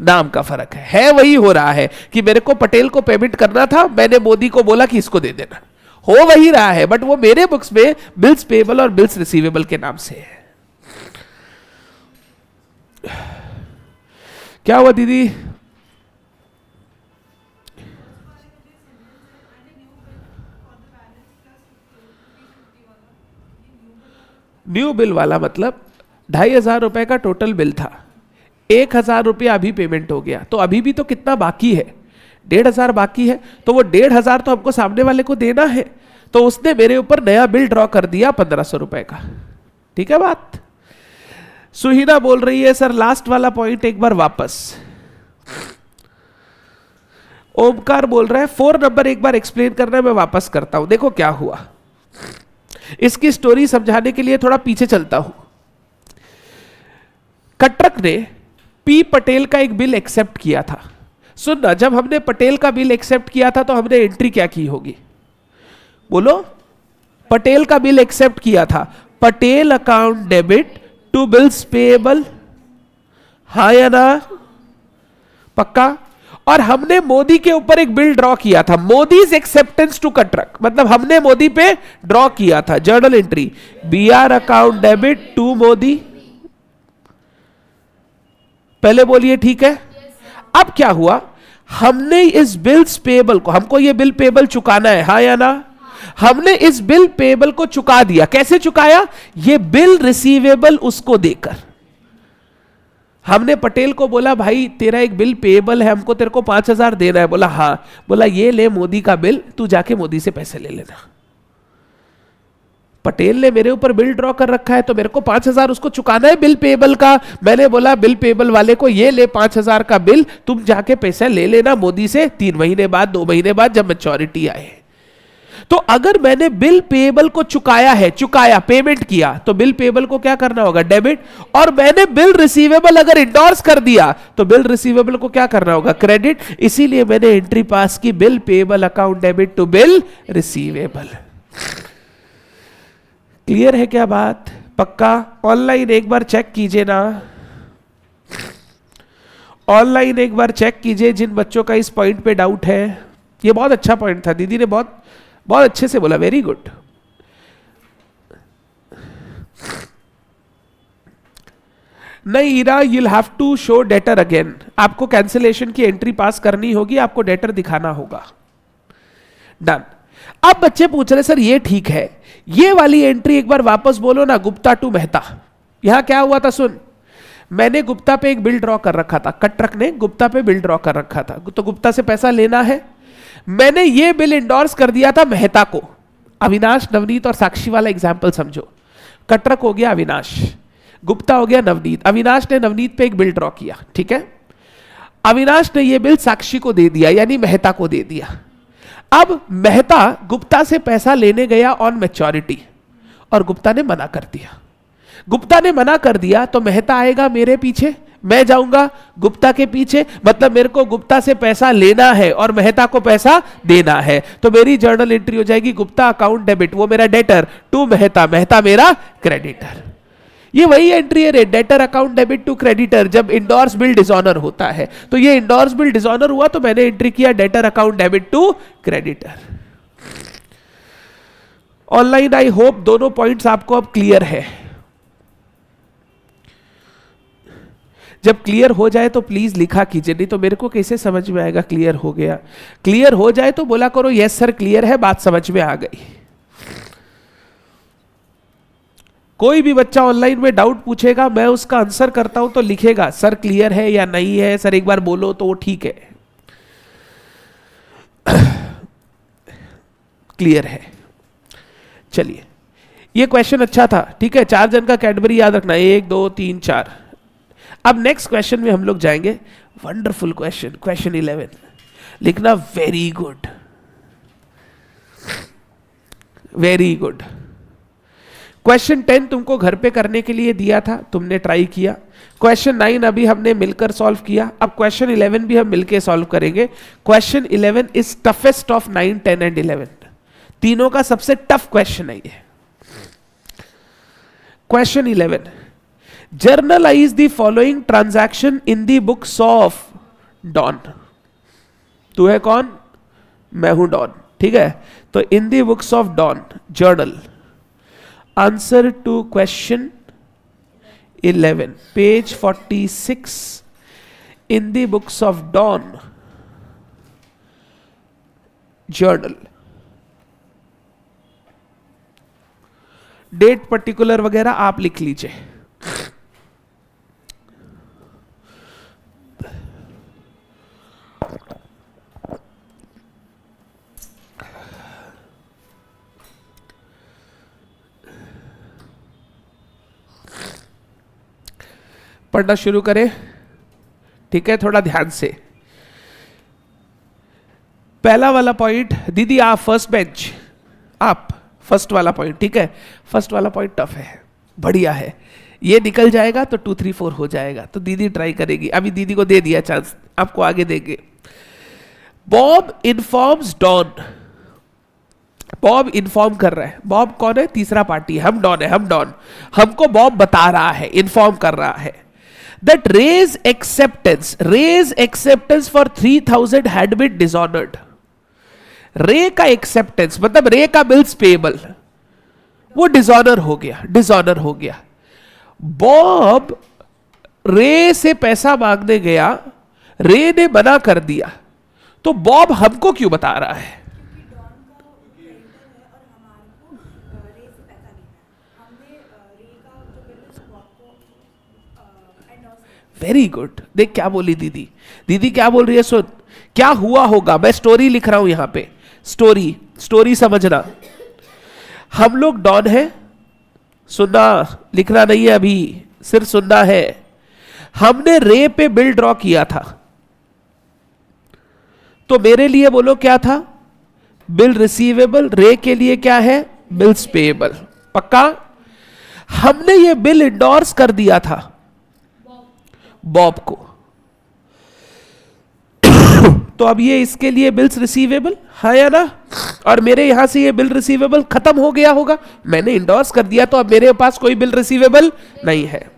नाम का फर्क है वही हो रहा है कि मेरे को पटेल को पेमेंट करना था, मैंने मोदी को बोला कि इसको दे देना, हो वही रहा है, बट वो मेरे बुक्स में बिल्स पेबल और बिल्स रिसीवेबल के नाम से है। क्या हुआ दीदी? न्यू बिल वाला मतलब 2500 रुपए का टोटल बिल था, 1000 रुपया अभी पेमेंट हो गया, तो अभी भी तो कितना बाकी है, 1500 बाकी है। तो वो 1500 तो हमको सामने वाले को देना है, तो उसने मेरे ऊपर नया बिल ड्रॉ कर दिया 1500 रुपए का। ठीक है बात? सुहिना बोल रही है सर लास्ट वाला पॉइंट एक बार वापस। ओमकार बोल रहा है 4 नंबर एक बार एक्सप्लेन करना है, मैं वापस करता हूं। देखो क्या हुआ, इसकी स्टोरी समझाने के लिए थोड़ा पीछे चलता हूं। कटरक ने पी पटेल का एक बिल एक्सेप्ट किया था। सुनना, जब हमने पटेल का बिल एक्सेप्ट किया था तो हमने एंट्री क्या की होगी, बोलो? पटेल का बिल एक्सेप्ट किया था, Patel account debit to bills payable, हाँ या ना? पक्का। और हमने मोदी के ऊपर एक बिल ड्रॉ किया था, मोदीज एक्सेप्टेंस टू कटरक, मतलब हमने मोदी पे ड्रॉ किया था journal entry, BR account debit to Modi. पहले बोलिए ठीक है। अब क्या हुआ, हमने इस बिल्स पेएबल को, हमको ये बिल पेएबल चुकाना है, हाँ या ना? हमने इस बिल पेएबल को चुका दिया। कैसे चुकाया? ये बिल रिसीवेबल उसको देकर। हमने पटेल को बोला भाई तेरा एक बिल पेएबल है, हमको तेरे को 5000 देना है। बोला हाँ। बोला ये ले मोदी का बिल, तू जाके मोदी से पैसे ले लेना। पटेल ने मेरे ऊपर बिल ड्रॉ कर रखा है तो मेरे को 5000 उसको चुकाना है बिल पेएबल का। मैंने बोला बिल पेएबल वाले को ये ले 5000 का बिल, तुम जाके पैसा ले लेना मोदी से 3 महीने बाद, 2 महीने बाद जब मैच्योरिटी आए। तो अगर मैंने बिल पेएबल को चुकाया है, चुकाया पेमेंट किया, तो बिल पेएबल को क्या करना होगा, डेबिट। और मैंने बिल रिसीवेबल अगर इंडोर्स कर दिया तो बिल रिसीवेबल को क्या करना होगा, क्रेडिट। इसीलिए मैंने एंट्री पास की bill payable account debit to bill receivable. Clear है क्या बात? पक्का? ऑनलाइन एक बार चेक कीजिए ना, ऑनलाइन एक बार चेक कीजिए जिन बच्चों का इस पॉइंट पे डाउट है। ये बहुत अच्छा पॉइंट था, दीदी ने बहुत बहुत अच्छे से बोला, वेरी गुड। नहीं Ira, you'll have to show debtor again। आपको कैंसिलेशन की एंट्री पास करनी होगी, आपको डेटर दिखाना होगा। डन। अब बच्चे पूछ रहे सर ये ठीक है, ये वाली एंट्री एक बार वापस बोलो ना, गुप्ता टू मेहता। यहां क्या हुआ था सुन, मैंने गुप्ता पे एक बिल ड्रॉ कर रखा था, कटरक ने गुप्ता पे बिल ड्रॉ कर रखा था, तो गुप्ता से पैसा लेना है। मैंने ये बिल इंडोर्स कर दिया था मेहता को। अविनाश, नवनीत और साक्षी वाला एग्जाम्पल समझो। कटरक हो गया अविनाश, गुप्ता हो गया नवनीत। अविनाश ने नवनीत पे एक बिल ड्रॉ किया, ठीक है। अविनाश ने ये बिल साक्षी को दे दिया, यानी मेहता को दे दिया। अब मेहता गुप्ता से पैसा लेने गया ऑन मैच्योरिटी और गुप्ता ने मना कर दिया। गुप्ता ने मना कर दिया तो मेहता आएगा मेरे पीछे, मैं जाऊंगा गुप्ता के पीछे, मतलब मेरे को गुप्ता से पैसा लेना है और मेहता को पैसा देना है, तो मेरी जर्नल एंट्री हो जाएगी गुप्ता अकाउंट डेबिट, वो मेरा डेटर, टू मेहता, मेहता मेरा क्रेडिटर। ये वही एंट्री है, debtor account debit to creditor, जब इंडोर्स बिल डिसऑनर होता है। तो ये इंडोर्स बिल डिसऑनर हुआ तो मैंने एंट्री किया debtor account debit to creditor. Online I hope दोनों पॉइंट्स आपको अब क्लियर है। जब क्लियर हो जाए तो प्लीज लिखा कीजिए, नहीं तो मेरे को कैसे समझ में आएगा क्लियर हो गया। क्लियर हो जाए तो बोला करो यस सर क्लियर है, बात समझ में आ गई। कोई भी बच्चा ऑनलाइन में डाउट पूछेगा, मैं उसका आंसर करता हूं तो लिखेगा सर क्लियर है या नहीं है, सर एक बार बोलो तो वो ठीक है, क्लियर है। चलिए ये क्वेश्चन अच्छा था, ठीक है। 4 जन का कैडबरी याद रखना, 1 2 3 4। अब नेक्स्ट क्वेश्चन में हम लोग जाएंगे, वंडरफुल क्वेश्चन, क्वेश्चन 11 लिखना, very good very good. Question 10 तुमको घर पे करने के लिए दिया था, तुमने ट्राई किया। क्वेश्चन 9 अभी हमने मिलकर सॉल्व किया, अब क्वेश्चन 11 भी हम मिलकर सॉल्व करेंगे। Question 11 is toughest of 9 10 and 11, तीनों का सबसे टफ क्वेश्चन है ये। Question 11, journalise the following transaction in the books of Don. तू है कौन? मैं हूं डॉन, ठीक है। तो in the books of Don journal, answer to question 11 page 46 in the books of Don journal. Date particular वगैरह आप लिख लीजिए। पढ़ना शुरू करें, ठीक है, थोड़ा ध्यान से। पहला वाला पॉइंट, दीदी आप फर्स्ट बेंच, आप फर्स्ट वाला पॉइंट, ठीक है। फर्स्ट वाला पॉइंट टफ है, बढ़िया है, ये निकल जाएगा तो 2 3 4 हो जाएगा। तो दीदी ट्राई करेगी, अभी दीदी को दे दिया चांस, आपको आगे देंगे। Bob informs Don, Bob inform कर रहा है। बॉब कौन है? तीसरा पार्टी, हम डॉन है, हम डॉन। हमको बॉब बता रहा है, इन्फॉर्म कर रहा है that Ray's acceptance for 3000 had been dishonored. रे का एक्सेप्टेंस मतलब रे का बिल्स पेबल वो डिसऑनर हो गया। बॉब रे से पैसा मांगने गया, रे ने मना कर दिया, तो बॉब हमको क्यों बता रहा है? Very good. देख क्या बोली दीदी, दीदी क्या बोल रही है सुन। क्या हुआ होगा, मैं स्टोरी लिख रहा हूं यहां पे, स्टोरी समझना। हम लोग डॉन है, सुनना, लिखना नहीं है अभी, सिर्फ सुनना है। हमने रे पे बिल ड्रॉ किया था, तो मेरे लिए बोलो क्या था? Bill receivable. रे के लिए क्या है? Bills payable. पक्का? हमने ये बिल इंडोर्स कर दिया था बॉब को, तो अब ये इसके लिए बिल्स रिसीवेबल है या ना? और मेरे यहां से ये बिल रिसीवेबल खत्म हो गया होगा, मैंने इंडोर्स कर दिया, तो अब मेरे पास कोई बिल रिसीवेबल नहीं है।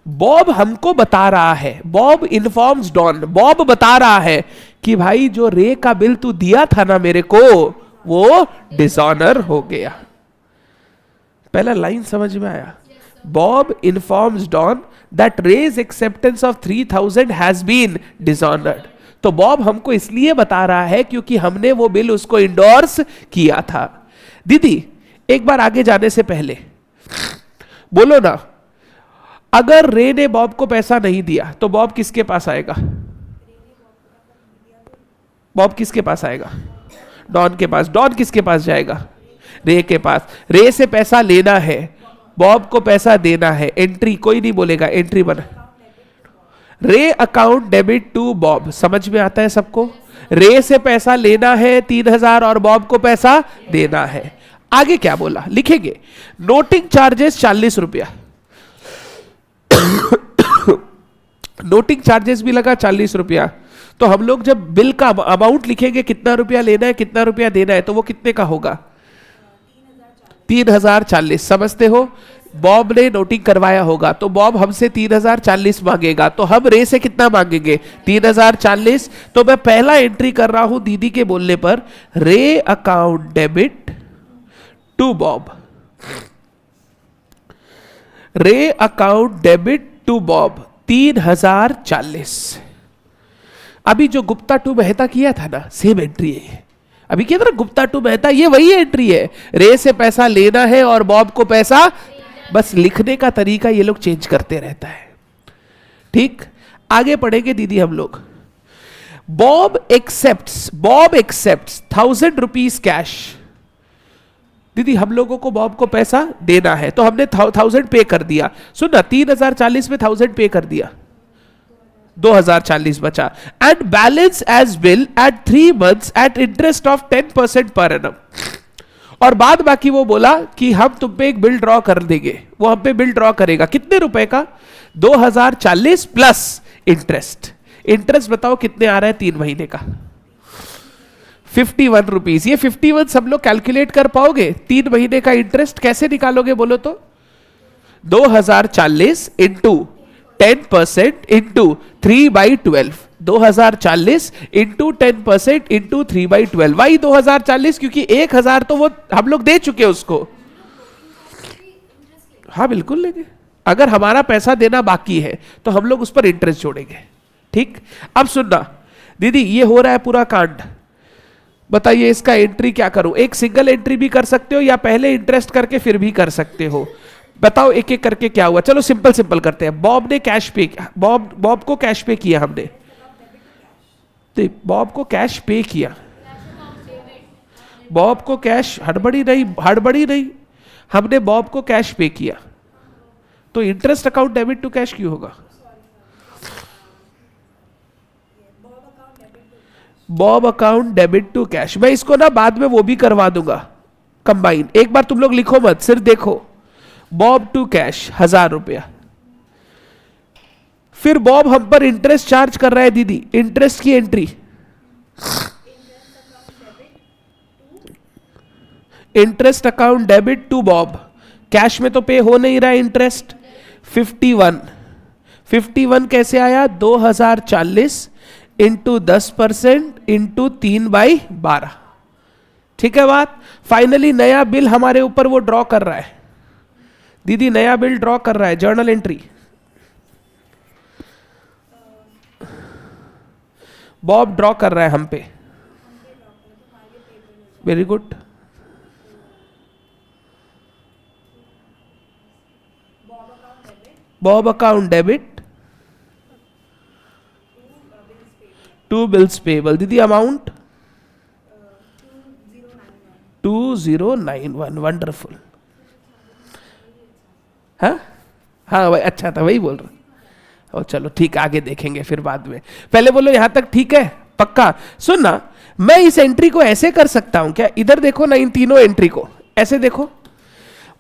बॉब हमको बता रहा है, बॉब इन्फॉर्म्स डॉन, बॉब बता रहा है कि भाई जो रे का बिल तू दिया था ना मेरे को, वो डिसऑनर हो गया। पहला लाइन समझ में आया? Bob informs Don that Ray's acceptance of 3000 has been dishonored. तो बॉब हमको इसलिए बता रहा है क्योंकि हमने वो बिल उसको इंडोर्स किया था। दीदी एक बार आगे जाने से पहले बोलो ना, अगर रे ने बॉब को पैसा नहीं दिया तो बॉब किसके पास आएगा? बॉब किसके पास आएगा? डॉन के पास। डॉन किसके पास जाएगा? रे के पास। रे से पैसा लेना है, बॉब को पैसा देना है। एंट्री कोई नहीं बोलेगा, एंट्री बना, रे अकाउंट डेबिट टू बॉब। समझ में आता है सबको? रे से पैसा लेना है 3000 और बॉब को पैसा देना है। आगे क्या बोला लिखेंगे? नोटिंग चार्जेस 40 रुपया। नोटिंग चार्जेस भी लगा 40 रुपया। तो हम लोग जब बिल का अमाउंट लिखेंगे कितना रुपया लेना है कितना रुपया देना है, तो वो कितने का होगा? 3040। समझते हो? बॉब ने नोटिंग करवाया होगा तो बॉब हमसे 3040 मांगेगा, तो हम रे से कितना मांगेंगे? 3040। तो मैं पहला एंट्री कर रहा हूं दीदी के बोलने पर, रे अकाउंट डेबिट टू बॉब। रे अकाउंट डेबिट टू बॉब 3040। अभी जो गुप्ता टू मेहता किया था ना, सेम एंट्री है। अभी क्या था, गुप्ता टू मेहता, ये वही एंट्री है। रे से पैसा लेना है और बॉब को पैसा, बस लिखने का तरीका ये लोग चेंज करते रहता है। ठीक, आगे पढ़ेंगे दीदी हम लोग। Bob accepts 1000 cash. दीदी हम लोगों को बॉब को पैसा देना है तो हमने 1000 पे कर दिया। सुन ना, 3040 में 1000 पे कर दिया, 2040 बचा। And balance as bill at 3 months at interest of 10% per annum. और बाद बाकी वो बोला कि हम तुम पे एक बिल ड्रॉ कर देंगे। वो हम पे बिल ड्रॉ करेगा कितने रुपए का? 2040 प्लस इंटरेस्ट। इंटरेस्ट बताओ कितने आ रहा है 3 महीने का? 51 रुपीज। ये 51 सब लोग कैलकुलेट कर पाओगे? 3 महीने का इंटरेस्ट कैसे निकालोगे बोलो तो? 2040 into 10% into 3/12। 2040 into 10% into 3/12। Why 2040? क्योंकि 1000 तो वो हम लोग दे चुके उसको। हाँ बिल्कुल लेंगे। अगर हमारा पैसा देना बाकी है तो हम लोग उस पर इंटरेस्ट जोड़ेंगे। ठीक, अब सुनना दीदी, ये हो रहा है पूरा कांड। बताइए इसका एंट्री क्या करूं? एक सिंगल एंट्री भी कर सकते हो या पहले इंटरेस्ट करके फिर भी कर सकते हो। बताओ एक एक करके क्या हुआ। चलो सिंपल सिंपल करते हैं। बॉब ने कैश पे, बॉब को कैश पे किया हमने। तो बॉब को कैश पे किया, बॉब को कैश, हड़बड़ी नहीं, हमने बॉब को कैश पे किया। तो interest account debit to cash क्यों होगा? Bob account debit to cash. मैं इसको ना बाद में वो भी करवा दूंगा कंबाइन। एक बार तुम लोग लिखो मत, सिर्फ देखो। बॉब टू कैश 1000 रुपया। फिर बॉब हम पर इंटरेस्ट चार्ज कर रहा है दीदी। इंटरेस्ट की entry, interest account debit to Bob. Cash में तो पे हो नहीं रहा है इंटरेस्ट। 51 कैसे आया? 2040 इंटू 10% इंटू 3/12। ठीक है बात। फाइनली नया बिल हमारे ऊपर वो ड्रॉ कर रहा है दीदी, नया बिल ड्रॉ कर रहा है। जर्नल एंट्री, बॉब ड्रॉ कर रहा है हम पे। Very good. Bob account debit to bills payable. दीदी अमाउंट 2091। वंडरफुल। हाँ हाँ भाई, अच्छा था, वही बोल रहा। और चलो ठीक, आगे देखेंगे फिर बाद में। पहले बोलो यहां तक ठीक है? पक्का? सुनना, मैं इस एंट्री को ऐसे कर सकता हूं क्या? इधर देखो ना, इन तीनों एंट्री को ऐसे देखो।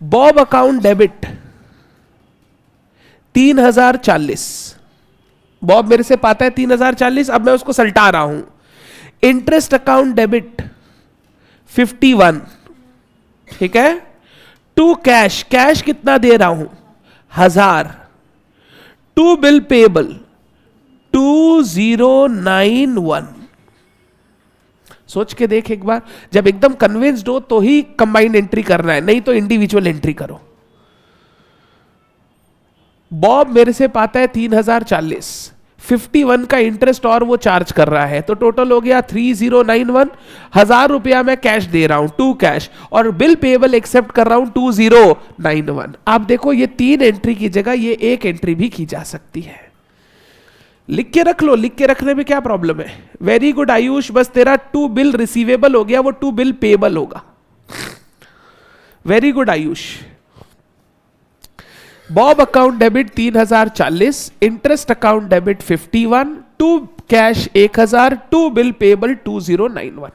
Bob account debit 3040। बॉब मेरे से पाता है 3040, अब मैं उसको सल्टा रहा हूं। Interest account debit 51। ठीक है। टू कैश, कैश कितना दे रहा हूं? 1000। To bill payable 2091। सोच के देख एक बार, जब एकदम कन्विंस्ड हो तो ही कंबाइंड एंट्री करना है, नहीं तो इंडिविजुअल एंट्री करो। बॉब मेरे से पाता है 3040, 51 का इंटरेस्ट और वो चार्ज कर रहा है, तो टोटल हो गया 3091। 1000 रुपया मैं कैश दे रहा हूं, टू कैश, और बिल पेबल एक्सेप्ट कर रहा हूं 2091। आप देखो ये 3 एंट्री की जगह ये एक एंट्री भी की जा सकती है। लिख के रख लो, लिख के रखने में क्या प्रॉब्लम है? वेरी गुड आयुष, बस तेरा टू बिल रिसीवेबल हो गया, वो टू बिल पेबल होगा। Very good Ayush. Bob account debit 3040, interest account debit 51, to cash 1000, to bill payable 2091।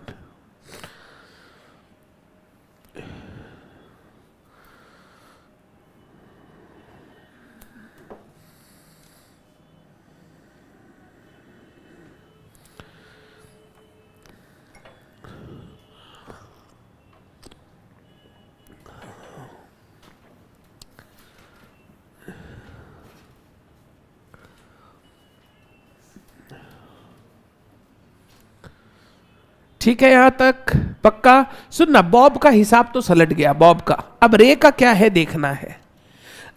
ठीक है यहां तक पक्का? सुनना, बॉब का हिसाब तो सलट गया, बॉब का। अब रे का क्या है देखना है।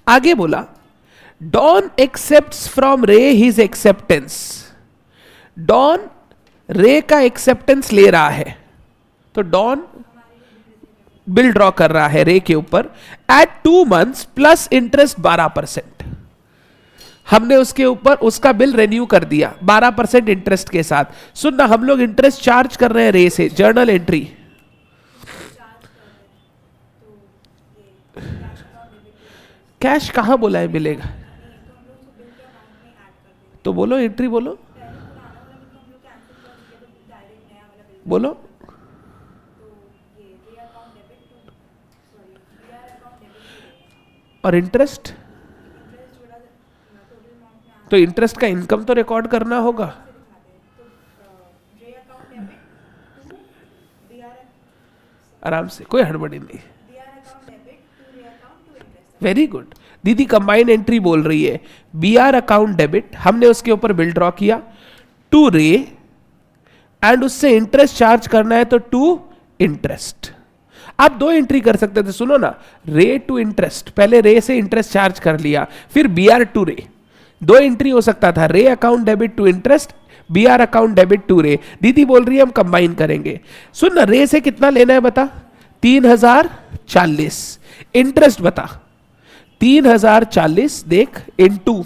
आगे बोला डॉन एक्सेप्ट्स फ्रॉम रे हिज एक्सेप्टेंस। डॉन रे का एक्सेप्टेंस ले रहा है, तो डॉन बिल ड्रॉ कर रहा है रे के ऊपर एट 2 months प्लस इंटरेस्ट 12%। हमने उसके ऊपर उसका बिल रेन्यू कर दिया 12% इंटरेस्ट के साथ। सुनना, हम लोग इंटरेस्ट चार्ज कर रहे हैं रे से, जर्नल एंट्री। कैश कहां बोला है मिलेगा? तो बोलो, एंट्री बोलो, बोलो। और इंटरेस्ट, तो इंटरेस्ट का इनकम तो रिकॉर्ड करना होगा। आराम से, कोई हड़बड़ी नहीं। वेरी गुड दीदी, कंबाइन एंट्री बोल रही है। बी आर अकाउंट डेबिट, हमने उसके ऊपर बिल ड्रॉ किया टू रे एंड उससे इंटरेस्ट चार्ज करना है तो टू इंटरेस्ट। आप दो एंट्री कर सकते थे, सुनो ना, रे टू इंटरेस्ट, पहले रे से इंटरेस्ट चार्ज कर लिया, फिर बी आर टू रे। दो एंट्री हो सकता था, Ray account debit to interest, B R account debit to Ray. दीदी बोल रही है हम कंबाइन करेंगे। सुन ना, रे से कितना लेना है बता? 3040। इंटरेस्ट बता, 3040 देख इनटू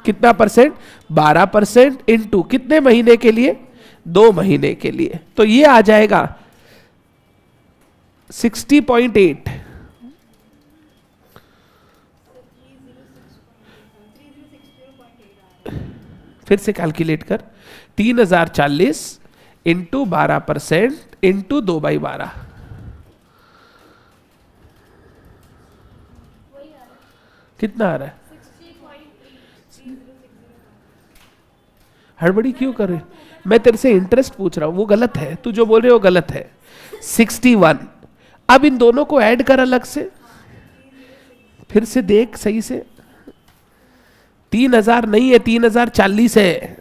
कितना परसेंट? 12%। इनटू कितने महीने के लिए? 2 महीने के लिए। तो ये आ जाएगा 60.8। फिर से कैलकुलेट कर, 3040 इंटू 12% इंटू 2/12। कितना आ रहा है? हड़बड़ी क्यों कर रहे? मैं तेरे से इंटरेस्ट पूछ रहा हूं, वो गलत है, तू जो बोल रहे हो गलत है। 61। अब इन दोनों को ऐड कर अलग से, फिर से देख सही से। 3000 नहीं है, 3040 है।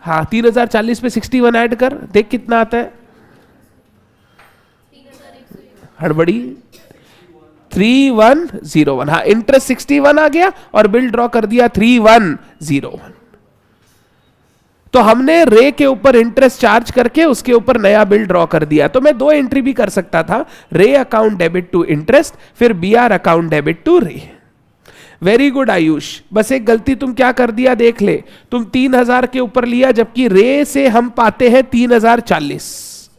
हाँ, 3040 पे 61 ऐड कर, देख कितना आता है। हड़बड़ी 3101। हाँ, इंटरेस्ट 61 आ गया और बिल ड्रॉ कर दिया 3101। तो हमने रे के ऊपर इंटरेस्ट चार्ज करके उसके ऊपर नया बिल ड्रॉ कर दिया। तो मैं दो एंट्री भी कर सकता था, Ray account debit to interest, फिर B R account debit to Ray. Very good Ayush, बस एक गलती तुम क्या कर दिया देख ले, तुम 3000 के ऊपर लिया जबकि रे से हम पाते हैं 3040।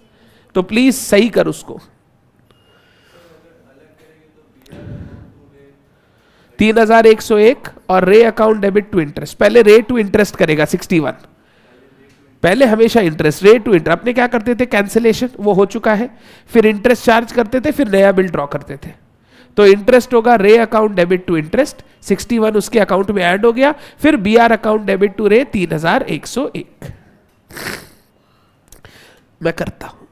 तो प्लीज सही कर उसको। 3101 और रे अकाउंट डेबिट टू इंटरेस्ट। पहले रे टू इंटरेस्ट करेगा 61, पहले हमेशा इंटरेस्ट, रे टू इंटरेस्ट। अपने क्या करते थे, कैंसिलेशन, वो हो चुका है। फिर इंटरेस्ट चार्ज करते थे, फिर नया बिल ड्रॉ करते थे। तो इंटरेस्ट होगा रे अकाउंट डेबिट टू इंटरेस्ट, 61 उसके अकाउंट में ऐड हो गया। फिर B R account debit to Ray 3101। मैं करता हूं,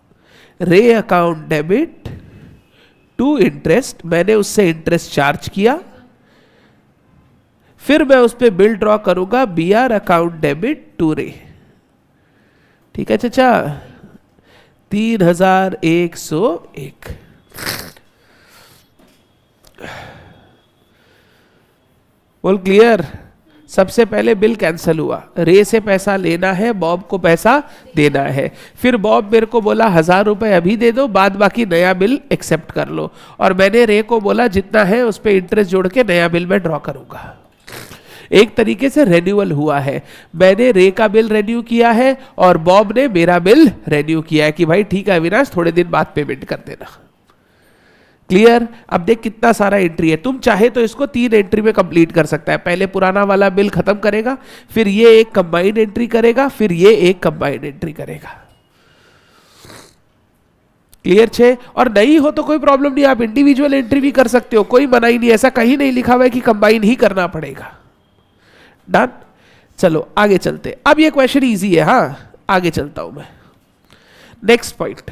रे अकाउंट डेबिट टू इंटरेस्ट, मैंने उससे इंटरेस्ट चार्ज किया, फिर मैं उस पर बिल ड्रॉ करूंगा B R account debit to Ray. ठीक है चाचा, 3101। बोल क्लियर? सबसे पहले बिल कैंसिल हुआ, रे से पैसा लेना है, बॉब को पैसा देना है। फिर बॉब मेरे को बोला 1000 रुपए अभी दे दो, बाद बाकी नया बिल एक्सेप्ट कर लो। और मैंने रे को बोला जितना है उस पर इंटरेस्ट जोड़ के नया बिल मैं ड्रॉ करूंगा। एक तरीके से रेन्यूअल हुआ है। मैंने रे का बिल रेन्यू किया है और बॉब ने मेरा बिल रेन्यू किया है कि भाई ठीक है अविनाश, थोड़े दिन बाद पेमेंट कर देना। क्लियर? अब देख कितना सारा एंट्री है। तुम चाहे तो इसको 3 एंट्री में कंप्लीट कर सकता है। पहले पुराना वाला बिल खत्म करेगा, फिर ये एक कंबाइंड एंट्री करेगा, फिर ये एक कंबाइंड एंट्री करेगा। क्लियर छे? और नहीं हो तो कोई प्रॉब्लम नहीं, आप इंडिविजुअल एंट्री भी कर सकते हो, कोई मनाही नहीं। ऐसा कहीं नहीं लिखा हुआ है कि कंबाइन ही करना पड़ेगा। डन? चलो आगे चलते। अब ये क्वेश्चन इजी है, हाँ आगे चलता हूं मैं। नेक्स्ट पॉइंट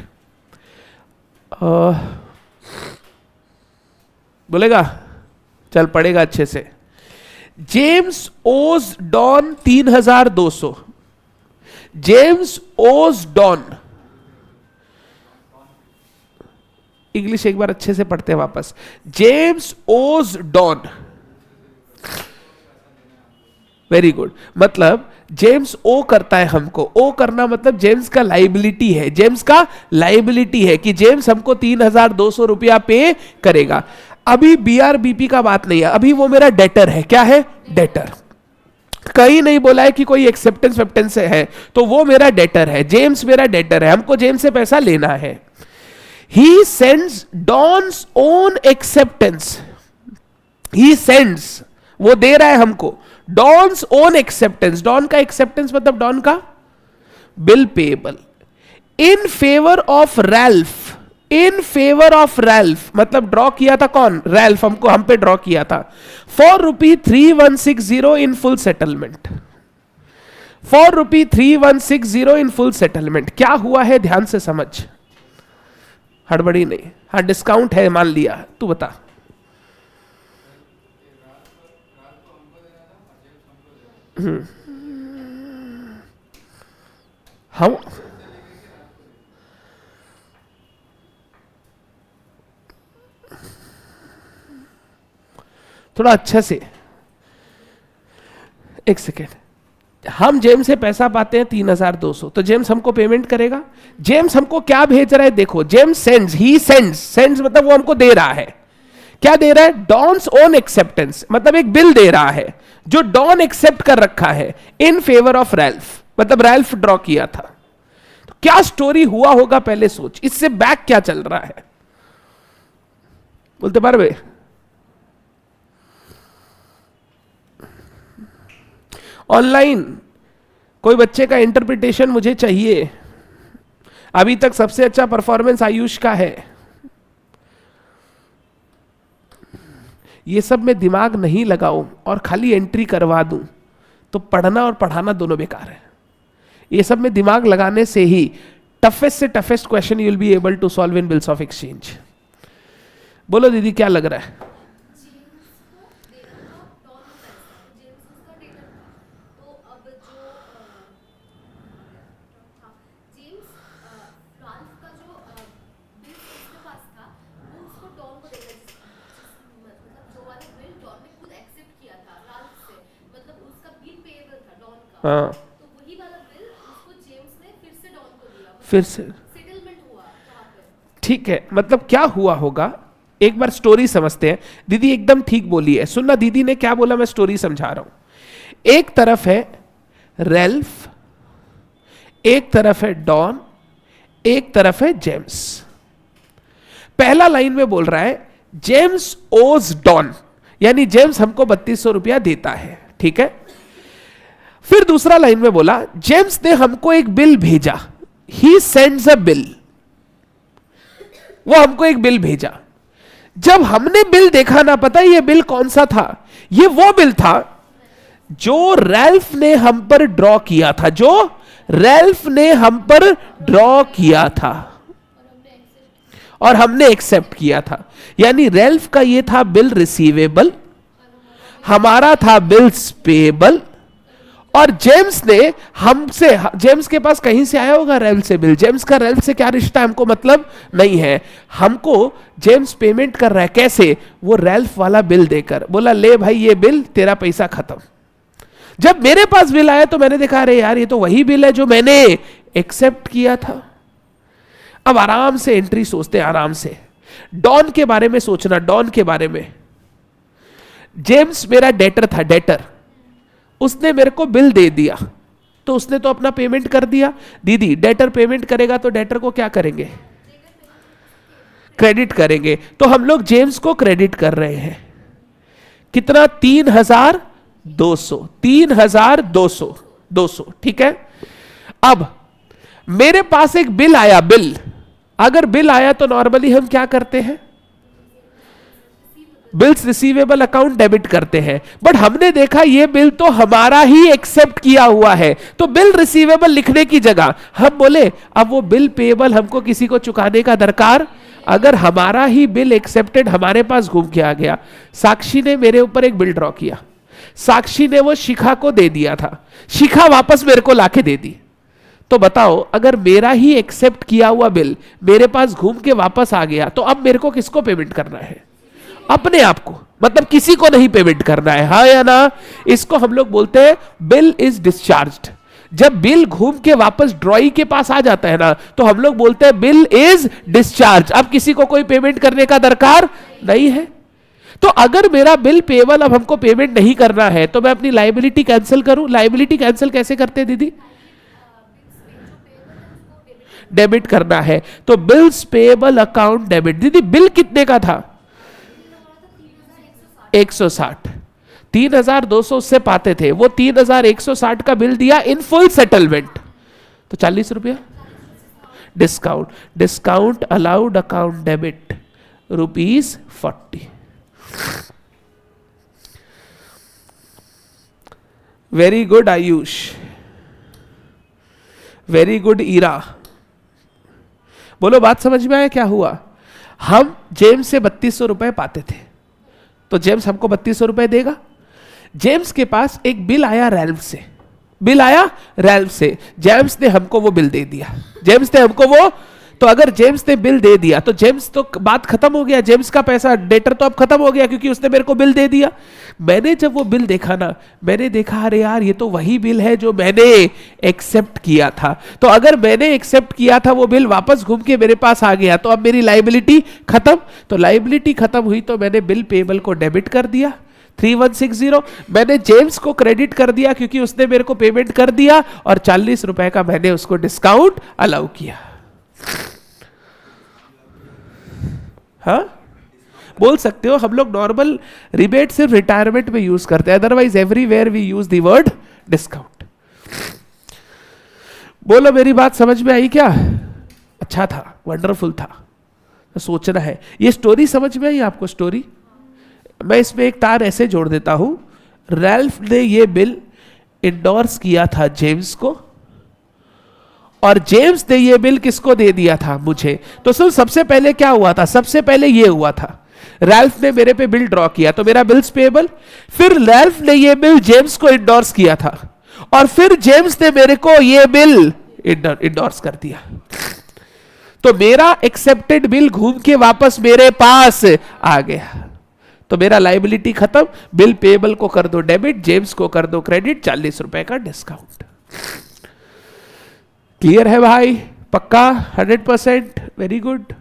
बोलेगा, चल पड़ेगा अच्छे से। जेम्स ओज डॉन 3200। जेम्स ओज डॉन, इंग्लिश एक बार अच्छे से पढ़ते हैं वापस, जेम्स ओज डॉन, वेरी गुड, मतलब जेम्स ओ करता है हमको, ओ करना मतलब जेम्स का लाइबिलिटी है, जेम्स का लाइबिलिटी है कि जेम्स हमको 3,200 रुपया पे करेगा। अभी बीआरबीपी का बात नहीं है, अभी वो मेरा डेटर है, क्या है, डेटर, कहीं नहीं बोला है कि कोई एक्सेप्टेंस वेप्टेंस है, तो वो मेरा डेटर है, जेम्स मेरा डेटर है, हमको जेम्स से पैसा लेना है। He sends Don's own acceptance, he sends, वो दे रहा है हमको डॉन्स ओन एक्सेप्टेंस, डॉन का एक्सेप्टेंस मतलब डॉन का bill payable, in favour of Ralph, in favour of Ralph मतलब ड्रॉ किया था कौन, रैल्फ, हमको हम पे ड्रॉ किया था, for ₹3160 in full settlement, for ₹3160 in full settlement. क्या हुआ है ध्यान से समझ, हड़बड़ी नहीं, हाँ डिस्काउंट है मान लिया, तू बता। हम थोड़ा अच्छा से, एक सेकेंड, हम जेम्स से पैसा पाते हैं 3,200, तो जेम्स हमको पेमेंट करेगा, जेम्स हमको क्या भेज रहा है देखो, James sends, he sends, sends मतलब वो हमको दे रहा है, क्या दे रहा है, डॉन्स ओन एक्सेप्टेंस मतलब एक बिल दे रहा है जो डॉन एक्सेप्ट कर रखा है, इन फेवर ऑफ रैल्फ मतलब रैल्फ ड्रॉ किया था। तो क्या स्टोरी हुआ होगा पहले सोच, इससे बैक क्या चल रहा है, बोलते पारवे, ऑनलाइन कोई बच्चे का इंटरप्रिटेशन मुझे चाहिए, अभी तक सबसे अच्छा परफॉर्मेंस आयुष का है, ये सब में दिमाग नहीं लगाऊं और खाली एंट्री करवा दूं तो पढ़ना और पढ़ाना दोनों बेकार है। ये सब में दिमाग लगाने से ही टफेस्ट से toughest question you will be able to solve in bills of exchange. बोलो दीदी क्या लग रहा है, हाँ तो वही वाला बिल उसको जेम्स ने फिर से डॉन को दिया, फिर से सेटलमेंट हुआ वहां पे। ठीक है, मतलब क्या हुआ होगा एक बार स्टोरी समझते हैं। दीदी एकदम ठीक बोली है, सुनना दीदी ने क्या बोला, मैं स्टोरी समझा रहा हूं। एक तरफ है रेल्फ, एक तरफ है डॉन, एक तरफ है जेम्स। पहला लाइन में बोल रहा है जेम्स ओज डॉन, यानी जेम्स हमको 3200 रुपया देता है, ठीक है। फिर दूसरा लाइन में बोला जेम्स ने हमको एक बिल भेजा, ही सेंड्स अ बिल, वो हमको एक बिल भेजा। जब हमने बिल देखा ना, पता ये बिल कौन सा था, ये वो बिल था जो रैल्फ ने हम पर ड्रॉ किया था, जो रैल्फ ने हम पर ड्रॉ किया था और हमने एक्सेप्ट किया था। यानी रैल्फ का ये था बिल रिसीवेबल, हमारा था बिल्स पेएबल, और जेम्स ने हमसे, जेम्स के पास कहीं से आया होगा रैल्फ से बिल, जेम्स का रैल्फ से क्या रिश्ता हमको मतलब नहीं है। हमको जेम्स पेमेंट कर रहा है कैसे, वो रैल्फ वाला बिल देकर, बोला ले भाई ये बिल, तेरा पैसा खत्म। जब मेरे पास बिल आया तो मैंने देखा अरे यार ये तो वही बिल है जो मैंने एक्सेप्ट किया था। अब आराम से एंट्री सोचते हैं, आराम से डॉन के बारे में सोचना, डॉन के बारे में। जेम्स मेरा डेटर था, डेटर, उसने मेरे को बिल दे दिया तो उसने तो अपना पेमेंट कर दिया। दीदी डेटर पेमेंट करेगा तो डेटर को क्या करेंगे, क्रेडिट करेंगे। तो हम लोग जेम्स को क्रेडिट कर रहे हैं, कितना, 3,200, 3,200, ठीक है। अब मेरे पास एक बिल आया, बिल, अगर बिल आया तो नॉर्मली हम क्या करते हैं, बिल्स रिसीवेबल अकाउंट डेबिट करते हैं, बट हमने देखा ये बिल तो हमारा ही एक्सेप्ट किया हुआ है, तो बिल रिसीवेबल लिखने की जगह हम बोले अब वो बिल पेएबल हमको किसी को चुकाने का दरकार, अगर हमारा ही बिल एक्सेप्टेड हमारे पास घूम के आ गया। साक्षी ने मेरे ऊपर एक बिल ड्रॉ किया, साक्षी ने वो शिखा को दे दिया था, शिखा वापस मेरे को लाके दे दी, तो बताओ, अगर मेरा ही एक्सेप्ट किया हुआ बिल मेरे पास घूम के वापस आ गया, तो अब मेरे को किसको पेमेंट करना है? अपने आप को, मतलब किसी को नहीं पेमेंट करना है, हाँ या ना? इसको हम लोग बोलते हैं बिल इज डिस्चार्ज्ड। जब बिल घूम के वापस ड्रॉई के पास आ जाता है ना, तो हम लोग बोलते हैं बिल इज डिस्चार्ज। अब किसी को कोई पेमेंट करने का दरकार नहीं है। तो अगर मेरा बिल पेबल अब हमको पेमेंट नहीं करना है, तो मैं अपनी लाइबिलिटी कैंसिल करूं। लाइबिलिटी कैंसिल कैसे करते हैं दीदी? डेबिट करना है तो बिल्स पेबल अकाउंट डेबिट। दीदी बिल कितने का था? 160। 3200 उससे पाते थे, वो 3160 का बिल दिया इन फुल सेटलमेंट, तो 40 रुपया discount. Discount allowed account debit ₹40। Very good Ayush, very good Ira. बोलो बात समझ में आया क्या हुआ? हम जेम्स से 3200 रुपए पाते थे, तो जेम्स हमको 3200 रुपए देगा। जेम्स के पास एक बिल आया रैल्फ से, बिल आया रैल्फ से, जेम्स ने हमको वो बिल दे दिया, जेम्स ने हमको वो, तो अगर जेम्स ने बिल दे दिया तो जेम्स, तो बात खत्म हो गया, जेम्स का पैसा डेटर तो अब खत्म हो गया क्योंकि उसने मेरे को बिल दे दिया। मैंने जब वो बिल देखा ना, मैंने देखा अरे यार ये तो वही बिल है जो मैंने एक्सेप्ट किया था। तो अगर मैंने एक्सेप्ट किया था वो बिल वापस घूम के मेरे पास आ गया, तो अब मेरी लाइबिलिटी खत्म। तो लाइबिलिटी खत्म हुई तो मैंने बिल पेबल को डेबिट कर दिया 3160। मैंने जेम्स को क्रेडिट कर दिया क्योंकि उसने मेरे को पेमेंट कर दिया, और 40 रुपए का मैंने उसको डिस्काउंट अलाउ किया। हाँ बोल सकते हो। हम लोग नॉर्मल रिबेट सिर्फ रिटायरमेंट में यूज करते हैं, otherwise everywhere we use the word discount. बोलो मेरी बात समझ में आई क्या? अच्छा था, वंडरफुल था। तो सोचना है, ये स्टोरी समझ में आई आपको? स्टोरी मैं इसमें एक तार ऐसे जोड़ देता हूं, रैल्फ ने ये बिल इंडोर्स किया था जेम्स को, और जेम्स ने ये बिल किसको दे दिया था? मुझे। तो सुन, सबसे पहले क्या हुआ था? सबसे पहले ये हुआ था, रैल्फ ने मेरे पे बिल ड्रॉ किया तो मेरा बिल्स पेबल, फिर रैल्फ ने ये बिल जेम्स को इंडोर्स किया था, और फिर जेम्स ने मेरे को ये बिल इंडोर्स कर दिया। तो मेरा एक्सेप्टेड बिल घूम के वापस मेरे पास आ गया, तो मेरा लाइबिलिटी खत्म। बिल पेबल को कर दो डेबिट, जेम्स को कर दो क्रेडिट, 40 रुपए का डिस्काउंट। क्लियर है भाई? पक्का? 100%? Very good.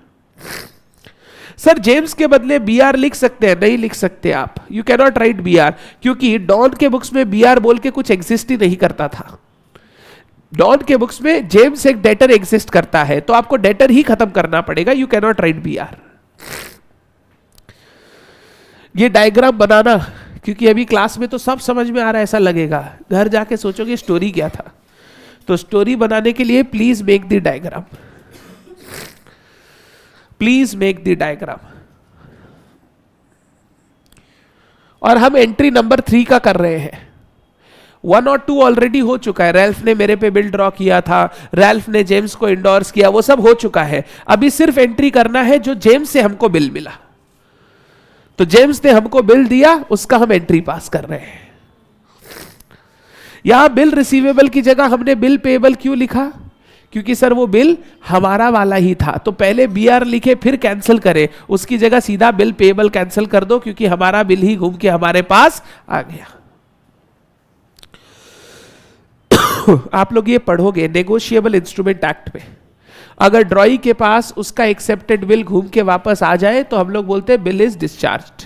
सर जेम्स के बदले बीआर लिख सकते हैं? नहीं लिख सकते आप, you can not write BR, क्योंकि डॉन के बुक्स में बीआर बोल के कुछ एग्जिस्ट ही नहीं करता था। डॉन के बुक्स में जेम्स एक डेटर एग्जिस्ट करता है, तो आपको डेटर ही खत्म करना पड़ेगा, you can not write BR. ये डायग्राम बनाना, क्योंकि अभी क्लास में तो सब समझ में आ रहा है ऐसा लगेगा, घर जाके सोचोगे स्टोरी क्या था। तो स्टोरी बनाने के लिए please make the diagram, please make the diagram. और हम एंट्री नंबर 3 का कर रहे हैं। 1 और 2 ऑलरेडी हो चुका है, रैल्फ ने मेरे पे बिल ड्रॉ किया था, रैल्फ ने जेम्स को इंडोर्स किया, वो सब हो चुका है। अभी सिर्फ एंट्री करना है जो जेम्स से हमको बिल मिला। तो जेम्स ने हमको बिल दिया, उसका हम एंट्री पास कर रहे हैं। यहां बिल रिसीवेबल की जगह हमने बिल पेएबल क्यों लिखा? क्योंकि सर वो बिल हमारा वाला ही था, तो पहले बीआर लिखे फिर कैंसिल करें, उसकी जगह सीधा बिल पेएबल कैंसिल कर दो, क्योंकि हमारा बिल ही घूम के हमारे पास आ गया। आप लोग ये पढ़ोगे नेगोशिएबल इंस्ट्रूमेंट एक्ट में, अगर ड्रॉई के पास उसका एक्सेप्टेड बिल घूम के वापस आ जाए तो हम लोग बोलते हैं bill is discharged,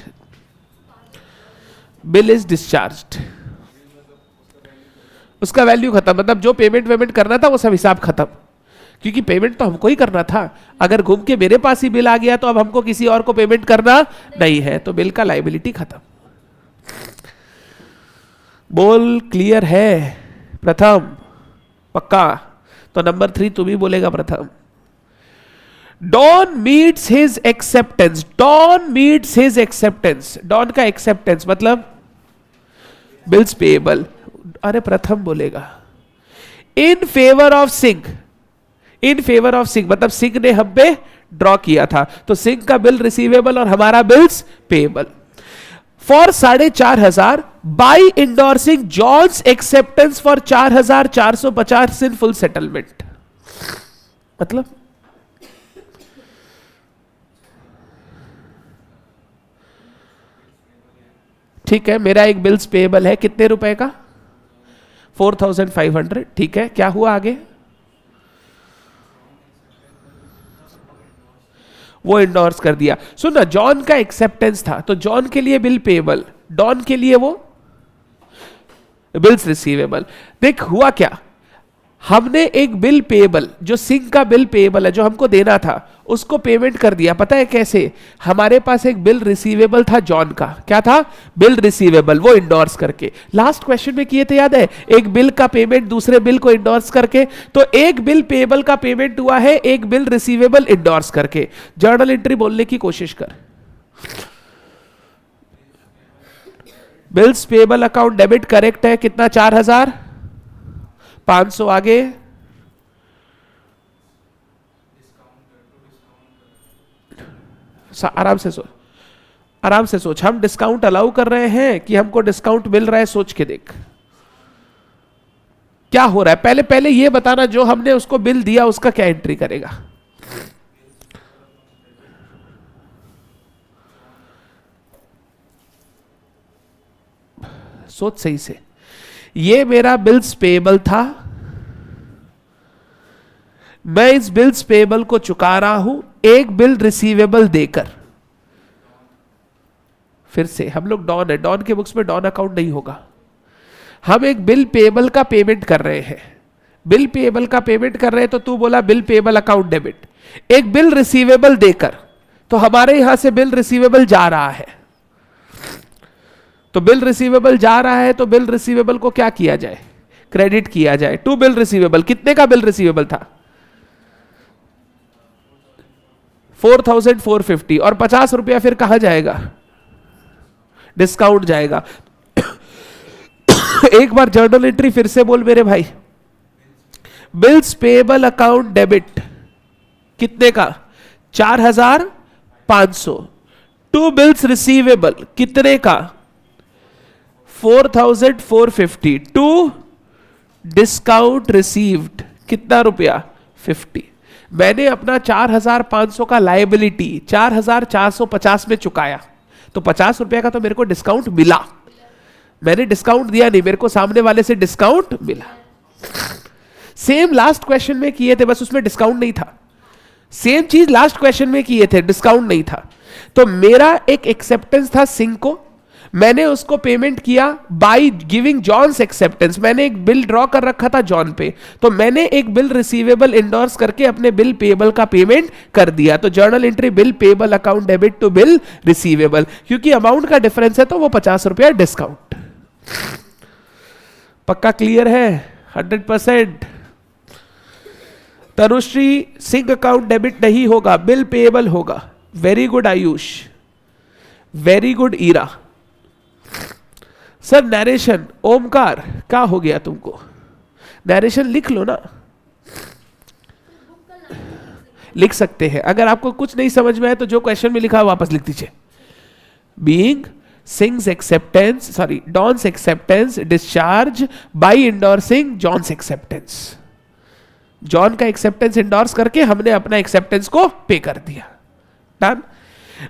bill is discharged. उसका वैल्यू खत्म, मतलब जो पेमेंट करना था वो सब हिसाब खत्म, क्योंकि पेमेंट तो हमको ही करना था। अगर घूम के मेरे पास ही बिल आ गया तो अब हमको किसी और को पेमेंट करना नहीं है, तो बिल का लायबिलिटी खत्म। बोल क्लियर है प्रथम? पक्का? तो नंबर 3 तुम ही बोलेगा Pratham. Don meets his acceptance, Don meets his acceptance, Don का एक्सेप्टेंस मतलब बिल्स पेएबल। अरे प्रथम बोलेगा। In favour of Singh, in favour of Singh मतलब सिंह ने हम पे ड्रॉ किया था, तो सिंह का बिल रिसीवेबल और हमारा bills payable. For 4,500 by endorsing John's acceptance for 4,450 in full settlement. मतलब ठीक है, मेरा एक बिल्स पेएबल है कितने रुपए का, 4,500। ठीक है, क्या हुआ आगे, वो इंडोर्स कर दिया। सुना, जॉन का एक्सेप्टेंस था तो जॉन के लिए बिल पेएबल, डॉन के लिए वो बिल्स रिसीवेबल। देख हुआ क्या, हमने एक बिल पेएबल जो सिंह का बिल पेएबल है जो हमको देना था उसको पेमेंट कर दिया। पता है कैसे, हमारे पास एक बिल रिसीवेबल था जॉन का, क्या था, बिल रिसीवेबल, वो इंडोर्स करके। लास्ट क्वेश्चन में किए थे याद है, एक बिल का पेमेंट दूसरे बिल को इंडोर्स करके। तो एक बिल पेएबल का पेमेंट हुआ है एक बिल रिसीवेबल इंडोर्स करके। जर्नल एंट्री बोलने की कोशिश कर। Bills payable account debit correct है, कितना, 4,500। आगे आराम से सोच, आराम से सोच। हम डिस्काउंट अलाउ कर रहे हैं कि हमको डिस्काउंट मिल रहा है, सोच के देख क्या हो रहा है। पहले पहले ये बताना, जो हमने उसको बिल दिया उसका क्या एंट्री करेगा। सोच सही से। ये मेरा बिल्स पेएबल था, मैं इस बिल्स पेएबल को चुका रहा हूं एक बिल रिसीवेबल देकर। फिर से हम लोग डॉन है, डॉन के बुक्स में डॉन अकाउंट नहीं होगा। हम एक बिल पेएबल का पेमेंट कर रहे हैं, बिल पेएबल का पेमेंट कर रहे हैं, तो तू बोला बिल पेएबल अकाउंट डेबिट, एक बिल रिसीवेबल देकर। तो हमारे यहां से बिल रिसीवेबल जा रहा है, तो बिल रिसीवेबल जा रहा है, तो बिल रिसीवेबल को क्या किया जाए, क्रेडिट किया जाए टू बिल रिसीवेबल। कितने का बिल रिसीवेबल था, 4,450, और 50 रुपया फिर कहां जाएगा, डिस्काउंट जाएगा। एक बार जर्नल एंट्री फिर से बोल मेरे भाई। बिल्स पेएबल अकाउंट डेबिट कितने का, 4,500, टू बिल्स रिसीवेबल कितने का, 4,450, टू डिस्काउंट रिसीव्ड कितना रुपया, 50। मैंने अपना 4,500 का लायबिलिटी 4,450 में चुकाया, तो 50 रुपया का तो मेरे को डिस्काउंट मिला। मैंने डिस्काउंट दिया नहीं, मेरे को सामने वाले से डिस्काउंट मिला। सेम लास्ट क्वेश्चन में किए थे, बस उसमें डिस्काउंट नहीं था। सेम चीज लास्ट क्वेश्चन में किए थे, डिस्काउंट नहीं था। तो मेरा एक एक्सेप्टेंस था सिंह को, मैंने उसको पेमेंट किया बाय गिविंग जॉन्स एक्सेप्टेंस। मैंने एक बिल ड्रॉ कर रखा था जॉन पे, तो मैंने एक बिल रिसीवेबल इंडोर्स करके अपने बिल पेएबल का पेमेंट कर दिया। तो journal entry bill payable account debit to bill receivable, क्योंकि अमाउंट का डिफरेंस है तो वो 50 रुपया डिस्काउंट। पक्का क्लियर है, 100%। तनुश्री, सिंह अकाउंट डेबिट नहीं होगा, बिल पेएबल होगा। Very good Ayush, very good Ira. Sir narration, Omkar क्या हो गया तुमको, नरेशन लिख लो ना, लिख सकते हैं। अगर आपको कुछ नहीं समझ में आए तो जो क्वेश्चन में लिखा है वापस लिख दीजिए। Being Singh's acceptance, sorry Don's acceptance discharge by endorsing John's acceptance. John का एक्सेप्टेंस इंडोर्स करके हमने अपना एक्सेप्टेंस को पे कर दिया। डन।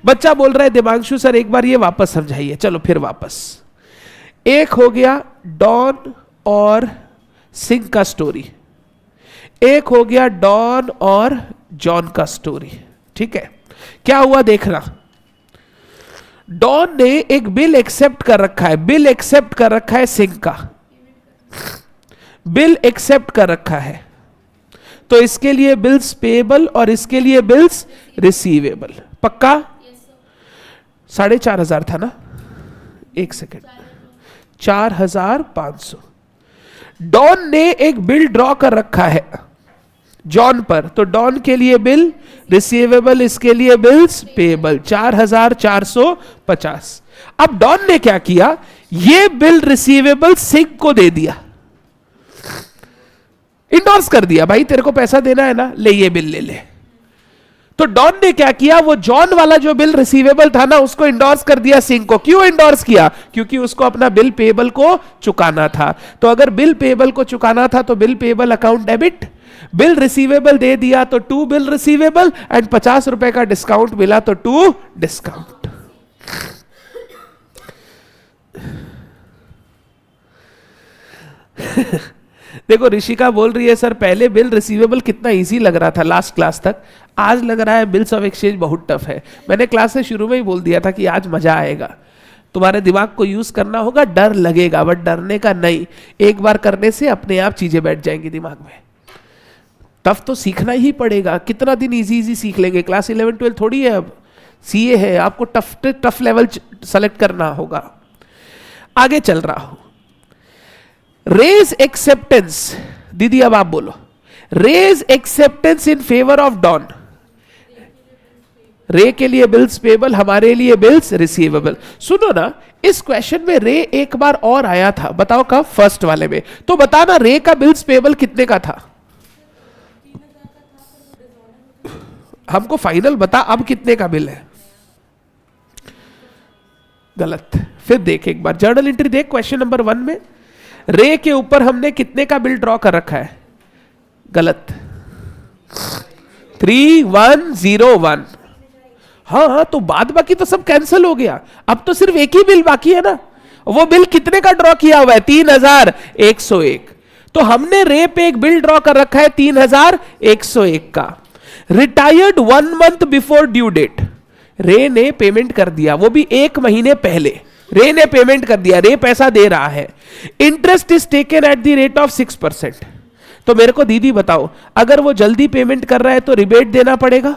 बच्चा बोल रहा है दिवांशु सर एक बार ये वापस समझाइए। चलो फिर वापस। एक हो गया डॉन और सिंह का स्टोरी, एक हो गया डॉन और जॉन का स्टोरी। ठीक है, क्या हुआ देखना। डॉन ने एक बिल एक्सेप्ट कर रखा है, बिल एक्सेप्ट कर रखा है सिंह का, बिल एक्सेप्ट कर रखा है, तो इसके लिए बिल्स पेएबल और इसके लिए बिल्स रिसीवेबल। पक्का? 4,500 था ना, एक सेकेंड, 4,500। डॉन ने एक बिल ड्रॉ कर रखा है जॉन पर, तो डॉन के लिए बिल रिसीवेबल, इसके लिए बिल्स पेएबल, 4,450। अब डॉन ने क्या किया, ये बिल रिसीवेबल सिंह को दे दिया, इंडोर्स कर दिया, भाई तेरे को पैसा देना है ना, ले ये बिल ले ले। तो डॉन ने क्या किया, वो जॉन वाला जो बिल रिसीवेबल था ना, उसको इंडोर्स कर दिया सिंह को। क्यों इंडोर्स किया? क्योंकि उसको अपना बिल पेबल को चुकाना था। तो अगर बिल पेबल को चुकाना था तो bill payable account debit, bill receivable दे दिया तो टू बिल रिसीवेबल, एंड 50 रुपए का डिस्काउंट मिला तो टू डिस्काउंट। देखो ऋषिका बोल रही है सर पहले बिल रिसीवेबल कितना इजी लग रहा था लास्ट क्लास तक, आज लग रहा है बिल्स ऑफ एक्सचेंज बहुत टफ है। मैंने क्लास से शुरू में ही बोल दिया था कि आज मजा आएगा, तुम्हारे दिमाग को यूज करना होगा, डर लगेगा बट डरने का नहीं, एक बार करने से अपने आप चीजें बैठ जाएंगी दिमाग में। टफ तो सीखना ही पड़ेगा, कितना दिन इजी इजी सीख लेंगे, क्लास 11 12 थोड़ी है, अब सीए है, आपको टफ लेवल सेलेक्ट करना होगा। आगे चल रहा हूं, रेज एक्सेप्टेंस, दीदी अब आप बोलो, Ray's acceptance in favour of Don. Ray के लिए बिल्स पेबल, हमारे लिए बिल्स रिसीवेबल। सुनो ना, इस क्वेश्चन में रे एक बार और आया था, बताओ कब? फर्स्ट वाले में। तो बताना रे का बिल्स पेबल कितने का था? हमको फाइनल बता अब कितने का बिल है। गलत। फिर देख एक बार जर्नल एंट्री देख, क्वेश्चन नंबर 1 में रे के ऊपर हमने कितने का बिल ड्रॉ कर रखा है? गलत। 3101। हाँ हाँ, तो बाद बाकी तो सब कैंसिल हो गया, अब तो सिर्फ एक ही बिल बाकी है ना। वो बिल कितने का ड्रॉ किया हुआ है? 3101। तो हमने रे पे एक बिल ड्रॉ कर रखा है 3101 का, retired 1 month before due date. Ray ने पेमेंट कर दिया, वो भी 1 महीने पहले रे ने पेमेंट कर दिया, रे पैसा दे रहा है। Interest is taken at the rate of 6%। तो मेरे को दीदी बताओ, अगर वो जल्दी पेमेंट कर रहा है तो रिबेट देना पड़ेगा।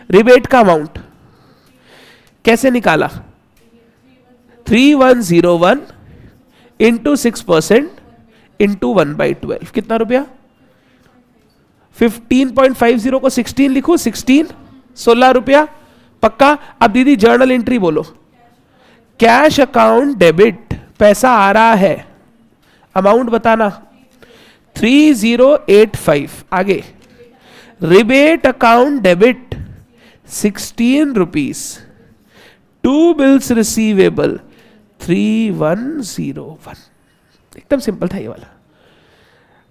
रिबेट का अमाउंट कैसे निकाला? 3101 इंटू 6% इंटू 1/12, कितना रुपया? 15.50 को 16 लिखो, 16 रुपया पक्का। अब दीदी जर्नल एंट्री बोलो, कैश अकाउंट डेबिट, पैसा आ रहा है, अमाउंट बताना 3085। आगे rebate account debit 16 rupees, to bills receivable 3101। एकदम सिंपल था ये वाला।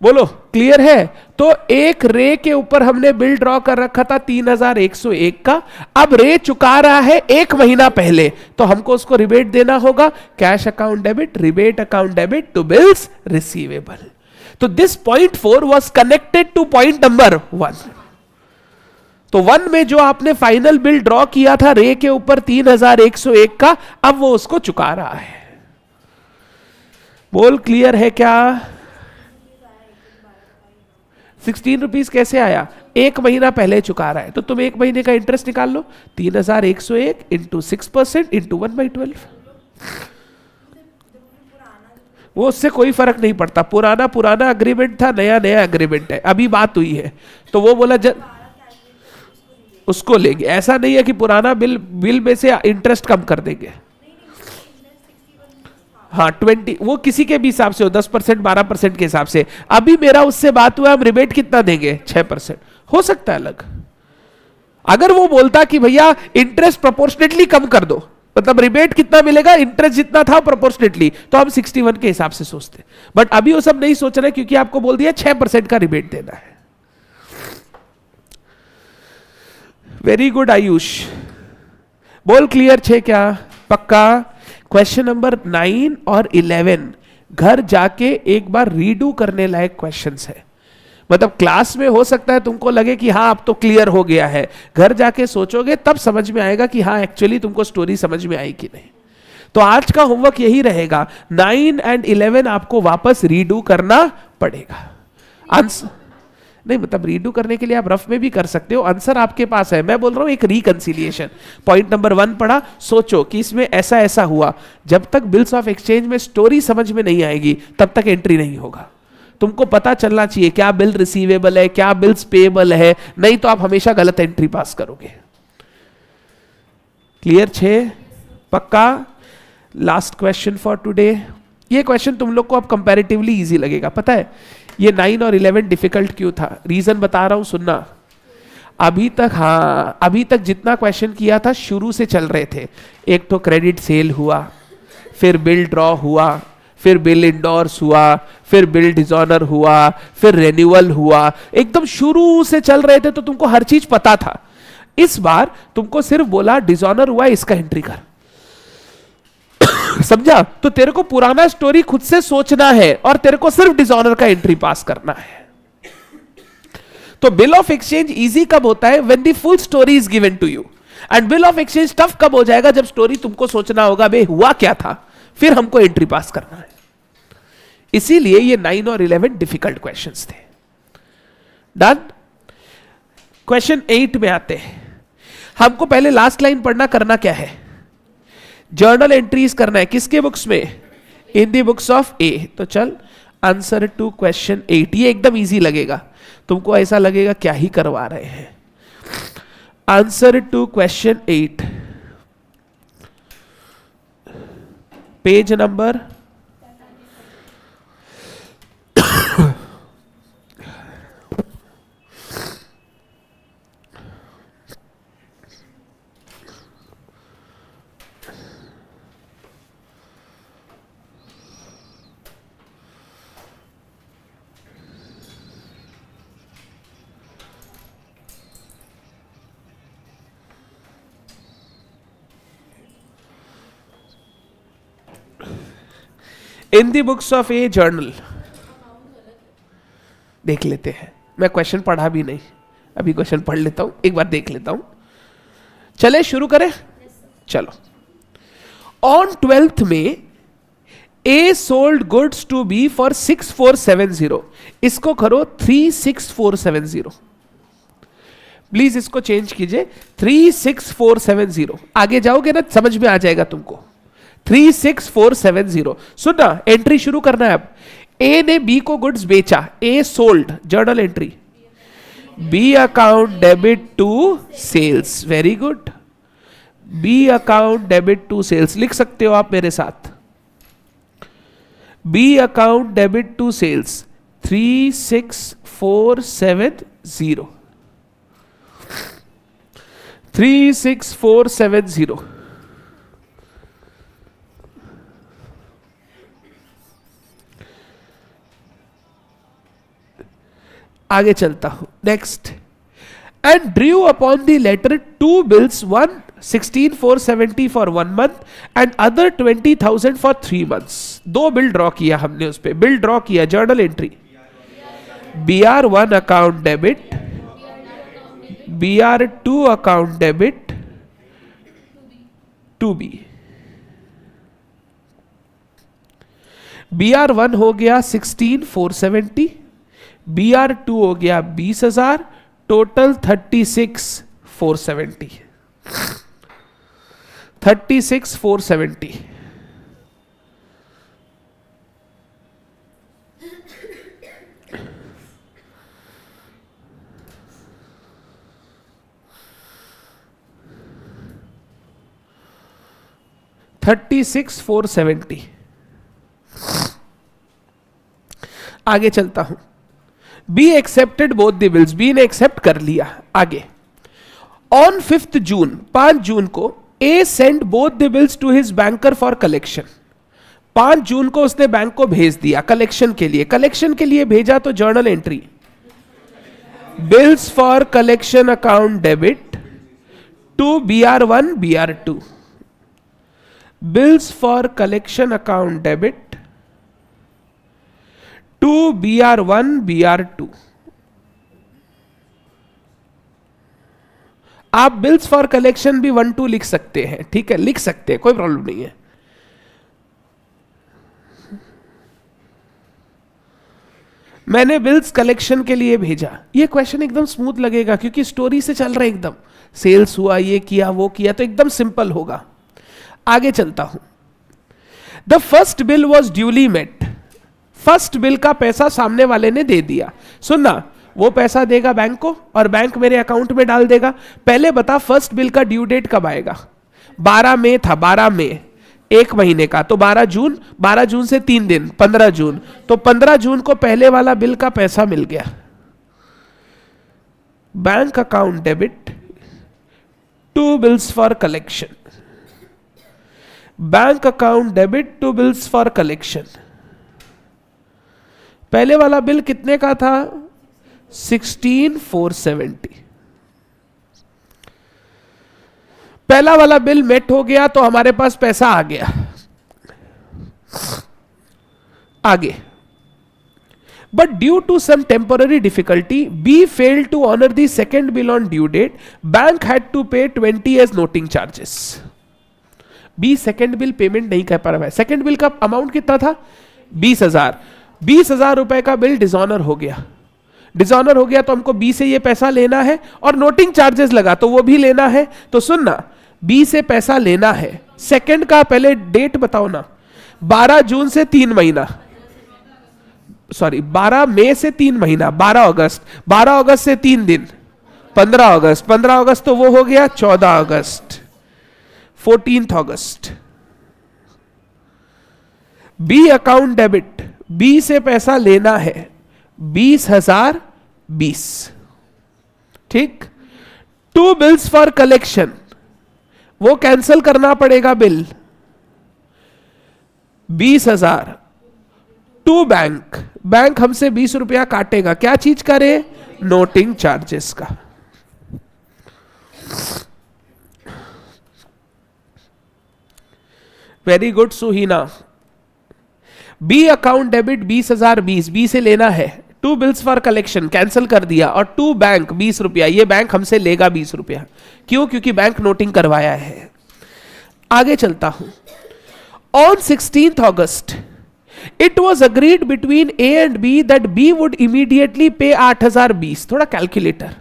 बोलो क्लियर है? तो एक रे के ऊपर हमने बिल ड्रॉ कर रखा था 3101 का, अब रे चुका रहा है 1 महीना पहले, तो हमको उसको रिबेट देना होगा। Cash account debit, rebate account debit to bills receivable. तो this point 4 was connected to point number 1। तो 1 में जो आपने फाइनल बिल ड्रॉ किया था रे के ऊपर 3101 का, अब वो उसको चुका रहा है। बोल क्लियर है क्या? 16 रुपीज कैसे आया? 1 महीना पहले चुका रहा है, तो तुम 1 महीने का इंटरेस्ट निकाल लो, 3101 इंटू 6% इंटू 1/12। वो उससे कोई फर्क नहीं पड़ता, पुराना पुराना अग्रीमेंट था, नया नया अग्रीमेंट है, अभी बात हुई है तो वो बोला उसको लेंगे। ऐसा नहीं है कि पुराना बिल में से इंटरेस्ट कम कर देंगे। हाँ 20, वो किसी के भी हिसाब से हो, 10% 12% के हिसाब से। अभी मेरा उससे बात हुआ, हम रिबेट कितना देंगे? 6%। हो सकता है अलग। अगर वो बोलता कि भैया इंटरेस्ट प्रोपोर्शनेटली कम कर दो, मतलब रिबेट कितना मिलेगा, इंटरेस्ट जितना था प्रोपोर्शनेटली, तो हम 61 के हिसाब से सोचते। बट अभी वो सब नहीं सोच रहे, क्योंकि आपको बोल दिया 6% का रिबेट देना है। वेरी गुड आयुष, बोल क्लियर छे क्या? पक्का। क्वेश्चन नंबर 9 और 11 घर जाके एक बार रीडू करने लायक क्वेश्चंस है। मतलब क्लास में हो सकता है तुमको लगे कि हाँ अब तो क्लियर हो गया है, घर जाके सोचोगे तब समझ में आएगा कि हाँ एक्चुअली तुमको स्टोरी समझ में आई कि नहीं। तो आज का होमवर्क यही रहेगा, 9 एंड 11 आपको वापस रीडू करना पड़ेगा। आंसर नहीं, मतलब रीडू करने के लिए आप रफ में भी कर सकते हो, आंसर आपके पास है। मैं बोल रहा हूं एक रिकंसिलिएशन। पॉइंट नंबर 1 पढ़ा, सोचो कि इसमें ऐसा ऐसा हुआ। जब तक बिल्स ऑफ एक्सचेंज में स्टोरी समझ में नहीं आएगी तब तक एंट्री नहीं होगा। तुमको पता चलना चाहिए क्या बिल रिसीवेबल है, क्या बिल्स पेएबल है, नहीं तो आप हमेशा गलत एंट्री पास करोगे। क्लियर छे? पक्का। Last question for today. ये क्वेश्चन तुम लोग को अब कंपैरेटिवली इजी लगेगा। पता है ये 9 और 11 डिफिकल्ट क्यों था? रीजन बता रहा हूं, सुनना। अभी तक, हाँ अभी तक जितना क्वेश्चन किया था शुरू से चल रहे थे। एक तो क्रेडिट सेल हुआ, फिर बिल ड्रॉ हुआ, फिर बिल इंडोर्स हुआ, फिर बिल डिसऑनर हुआ, फिर रेन्यूअल हुआ, एकदम शुरू से चल रहे थे, तो तुमको हर चीज पता था। इस बार तुमको सिर्फ बोला डिसऑनर हुआ, इसका एंट्री कर। समझा? तो तेरे को पुराना स्टोरी खुद से सोचना है और तेरे को सिर्फ डिसऑनर का एंट्री पास करना है। तो बिल ऑफ एक्सचेंज इजी कब होता है? When the full story is given to you. And bill of exchange tough कब हो जाएगा? जब स्टोरी तुमको सोचना होगा बे हुआ क्या था, फिर हमको एंट्री पास करना है। इसीलिए ये 9 और 11 डिफिकल्ट क्वेश्चंस थे। डन। क्वेश्चन 8 में आते हैं। हमको पहले लास्ट लाइन पढ़ना, करना क्या है? जर्नल एंट्रीज करना है। किसके बुक्स में? इन द बुक्स ऑफ ए। तो चल आंसर टू क्वेश्चन 8। ये एकदम इजी लगेगा तुमको, ऐसा लगेगा क्या ही करवा रहे हैं। Answer to question 8, page number in the books of A journal. देख लेते हैं, मैं क्वेश्चन पढ़ा भी नहीं, अभी क्वेश्चन पढ़ लेता हूं, एक बार देख लेता हूं। चले शुरू करें। चलो। ऑन 12th में A sold goods to B for 6470। इसको करो 36470। प्लीज इसको चेंज कीजिए, 36470। आगे जाओगे ना समझ में आ जाएगा तुमको। 36470। सुनना, एंट्री शुरू करना है अब। ए ने बी को गुड्स बेचा, A sold, journal entry. B account debit to sales. Very good. B account debit to sales लिख सकते हो आप मेरे साथ। B account debit to sales 36470। 36470। आगे चलता हूं। Next. And drew upon the latter 2 bills, one 16,470 for 1 month and other 20,000 for 3 months। 2 bill draw किया हमने, उस पर बिल ड्रॉ किया, journal entry. BR1 account debit, BR2 account debit to B. BR1 हो गया 16,470, BR2 हो गया 20,000, टोटल 36,470। 36,470। आगे चलता हूं। B accepted both the bills. B ने एक्सेप्ट कर लिया। आगे। ऑन 5th June, 5 जून को A send both the bills to his banker for collection. 5 जून को उसने बैंक को भेज दिया कलेक्शन के लिए। कलेक्शन के लिए भेजा तो journal entry, bills for collection account debit to BR1 BR2। Bills for collection account debit to BR1 BR2। आप बिल्स फॉर कलेक्शन भी 1 2 लिख सकते हैं, ठीक है, लिख सकते हैं, कोई प्रॉब्लम नहीं है। मैंने बिल्स कलेक्शन के लिए भेजा। ये क्वेश्चन एकदम स्मूथ लगेगा क्योंकि स्टोरी से चल रहा है एकदम। सेल्स हुआ, ये किया, वो किया, तो एकदम सिंपल होगा। आगे चलता हूं। The first bill was duly met. First bill का पैसा सामने वाले ने दे दिया। सुनना, वो पैसा देगा बैंक को और बैंक मेरे अकाउंट में डाल देगा। पहले बता फर्स्ट बिल का ड्यू डेट कब आएगा? 12 मई था। 12 मई 1 महीने का, तो 12 जून। 12 जून से 3 दिन, 15 जून। तो 15 जून को पहले वाला बिल का पैसा मिल गया। Bank account debit to bills for collection, bank account debit to bills for collection. पहले वाला बिल कितने का था? 16,470। पहला वाला बिल मेट हो गया तो हमारे पास पैसा आ गया। आगे, but due to some temporary difficulty B failed to honour the second bill on due date, bank had to pay 20 as noting charges. B second bill payment नहीं कर पा रहा है। सेकेंड बिल का अमाउंट कितना था? 20,000। 20,000 रुपए का बिल डिसऑनर हो गया। डिसऑनर हो गया तो हमको बी से ये पैसा लेना है और नोटिंग चार्जेस लगा तो वो भी लेना है। तो सुनना, बी से पैसा लेना है। सेकंड का पहले डेट बताओ ना। 12 जून से 3 महीना, सॉरी 12 मई से 3 महीना, 12 अगस्त, 12 अगस्त से 3 दिन, 15 अगस्त, 15 अगस्त तो वो हो गया 14 अगस्त, 14 अगस्त। बी अकाउंट डेबिट, बी से पैसा लेना है 20,020, ठीक। टू बिल्स फॉर कलेक्शन, वो कैंसल करना पड़ेगा बिल 20,000। टू बैंक, बैंक हमसे 20 रुपया काटेगा, क्या चीज करे? नोटिंग चार्जेस का। Very good Suhina. B account debit 20,020, B से लेना है। To bills for collection cancel कर दिया, और टू बैंक 20 रुपया, ये बैंक हमसे लेगा 20 रुपया। क्यों? क्योंकि बैंक नोटिंग करवाया है। आगे चलता हूं। On 16th August it was agreed between A and B that B would immediately pay 8,020। थोड़ा कैलकुलेटर,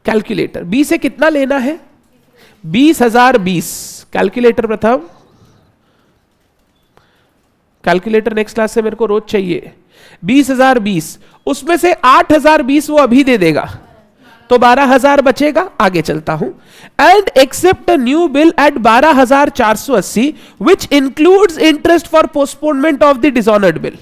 कैलकुलेटर, बी से कितना लेना है? 20,020। कैलकुलेटर प्रथम, कैलकुलेटर नेक्स्ट क्लास से मेरे को रोज चाहिए। 20,020, उसमें से 8,020 वो अभी दे देगा तो 12,000 बचेगा। आगे चलता हूं। And accept a new bill at 12,480 which includes interest for postponement of the dishonoured bill,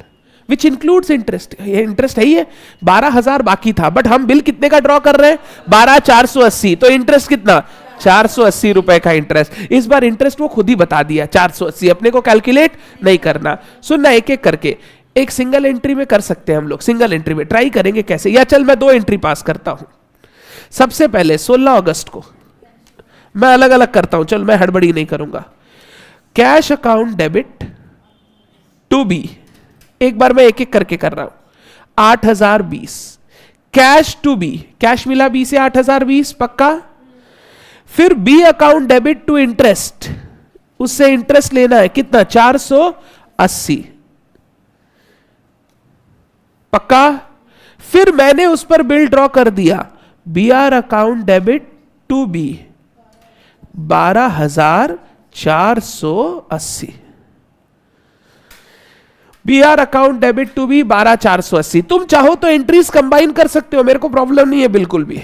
which includes interest. ये इंटरेस्ट है ही है। 12,000 बाकी था, बट हम बिल कितने का ड्रॉ कर रहे हैं? 12,480। तो इंटरेस्ट कितना? 480 रुपए का इंटरेस्ट। इस बार इंटरेस्ट वो खुद ही बता दिया 480, अपने को कैलकुलेट नहीं करना। सुनना, एक एक करके। एक सिंगल एंट्री में कर सकते हैं हम लोग, सिंगल एंट्री में ट्राई करेंगे कैसे, या चल मैं 2 एंट्री पास करता हूं। सबसे पहले 16 अगस्त को मैं अलग अलग करता हूं, चल मैं हड़बड़ी नहीं करूंगा। Cash account debit to B, एक बार मैं एक एक करके कर रहा हूं। 8,020 कैश टू बी, कैश मिला बी से 8,020 पक्का। फिर B account debit to interest, उससे इंटरेस्ट लेना है कितना? 480 पक्का। फिर मैंने उस पर बिल ड्रॉ कर दिया, B R account debit to B 12,480। B R account debit to B 12,480। तुम चाहो तो एंट्रीज कंबाइन कर सकते हो, मेरे को प्रॉब्लम नहीं है बिल्कुल भी।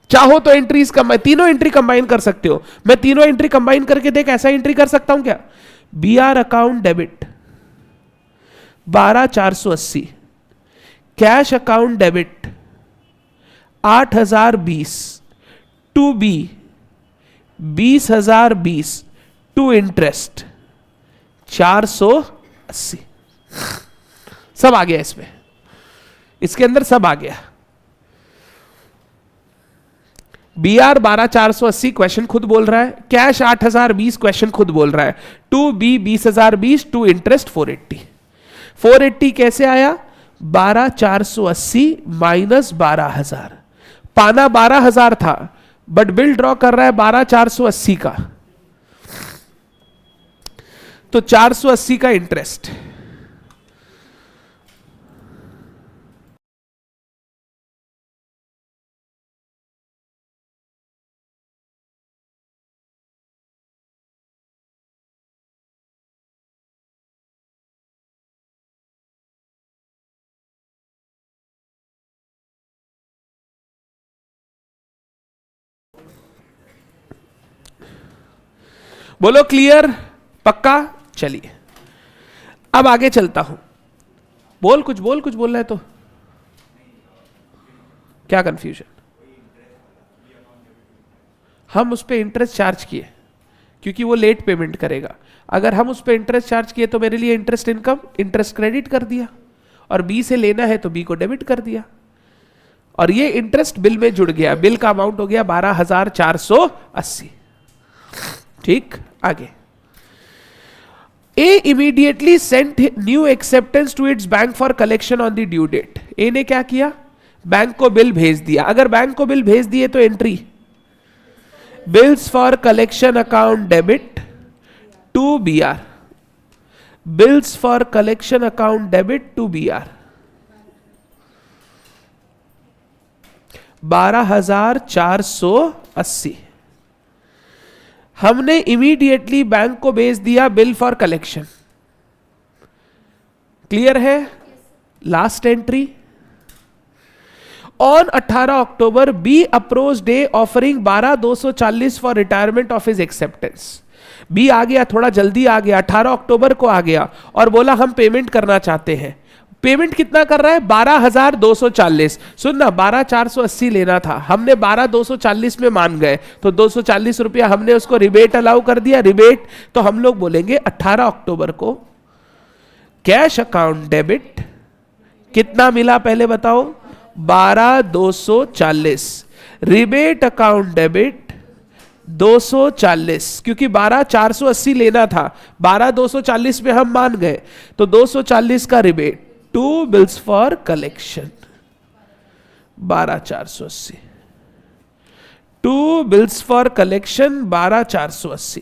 चाहो तो एंट्रीज कंबाइन, तीनों एंट्री कंबाइन कर सकते हो। मैं तीनों एंट्री कंबाइन करके देख ऐसा एंट्री कर सकता हूं क्या? B R account debit 12,480, cash account debit 8,020 to B 20,020 to interest 480। सब आ गया इसमें, इसके अंदर सब आ गया। बी आर 12,480 क्वेश्चन खुद बोल रहा है, कैश 8,020 क्वेश्चन खुद बोल रहा है, टू बी 20,020 टू इंटरेस्ट 480। 480 कैसे आया? 12,480 माइनस 12,000। पाना 12,000 था, बट बिल ड्रॉ कर रहा है 12,480 का, तो 480 का इंटरेस्ट। बोलो क्लियर? पक्का? चलिए अब आगे चलता हूं। बोल कुछ बोलना है तो क्या कंफ्यूजन? हम उस पर इंटरेस्ट चार्ज किए क्योंकि वो लेट पेमेंट करेगा। अगर हम उस पर इंटरेस्ट चार्ज किए तो मेरे लिए इंटरेस्ट इनकम, इंटरेस्ट क्रेडिट कर दिया, और बी से लेना है तो बी को डेबिट कर दिया, और ये इंटरेस्ट बिल में जुड़ गया। बिल का अमाउंट हो गया 12,480। ठीक, आगे। A immediately sent new acceptance to its bank for collection on the due date. A ने क्या किया, बैंक को बिल भेज दिया। अगर बैंक को बिल भेज दिए तो entry bills for collection account debit to B R, bills for collection account debit to B R, 12,480। हमने इमीडिएटली बैंक को भेज दिया बिल फॉर कलेक्शन। क्लियर है? Last entry, on 18 October B approached offering 12,240 for retirement of his acceptance. B आ गया, थोड़ा जल्दी आ गया, 18 अक्टूबर को आ गया और बोला हम पेमेंट करना चाहते हैं। पेमेंट कितना कर रहा है? 12,240। सुन ना, 12,480 लेना था, हमने 12,240 में मान गए तो 240 रुपया हमने उसको रिबेट अलाउ कर दिया। रिबेट तो हम लोग बोलेंगे 18 अक्टूबर को कैश अकाउंट डेबिट कितना मिला पहले बताओ? 12,240। रिबेट अकाउंट डेबिट 240, क्योंकि 12,480 लेना था, 12,240 में हम मान गए तो 240 का rebate to bills for collection 12,480, to bills for collection 12,480।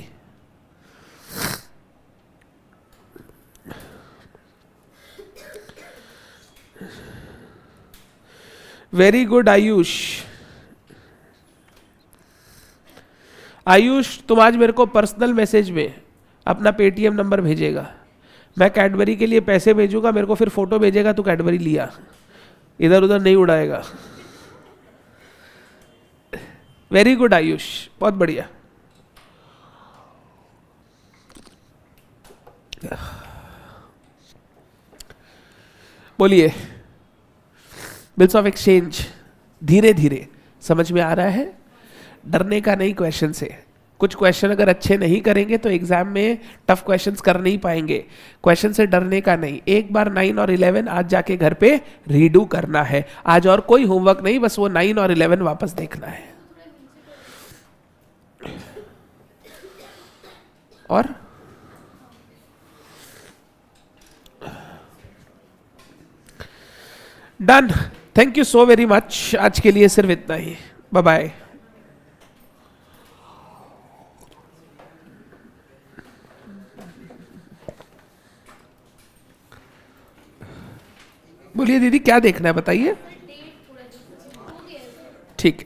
Very good Ayush. Ayush तुम आज मेरे को पर्सनल मैसेज में अपना पेटीएम नंबर भेजेगा, मैं कैडबरी के लिए पैसे भेजूंगा, मेरे को फिर फोटो भेजेगा तू कैडबरी लिया, इधर उधर नहीं उड़ाएगा। वेरी गुड आयुष, बहुत बढ़िया। बोलिए, बिल्स ऑफ एक्सचेंज धीरे धीरे समझ में आ रहा है? डरने का नहीं क्वेश्चन से। कुछ क्वेश्चन अगर अच्छे नहीं करेंगे तो एग्जाम में टफ क्वेश्चंस कर नहीं पाएंगे। क्वेश्चन से डरने का नहीं। एक बार 9 और 11 आज जाके घर पे रीडू करना है। आज और कोई होमवर्क नहीं, बस वो 9 और 11 वापस देखना है। और done. Thank you so very much. आज के लिए सिर्फ इतना ही। Bye bye. बोलिए दीदी क्या देखना है बताइए। ठीक है।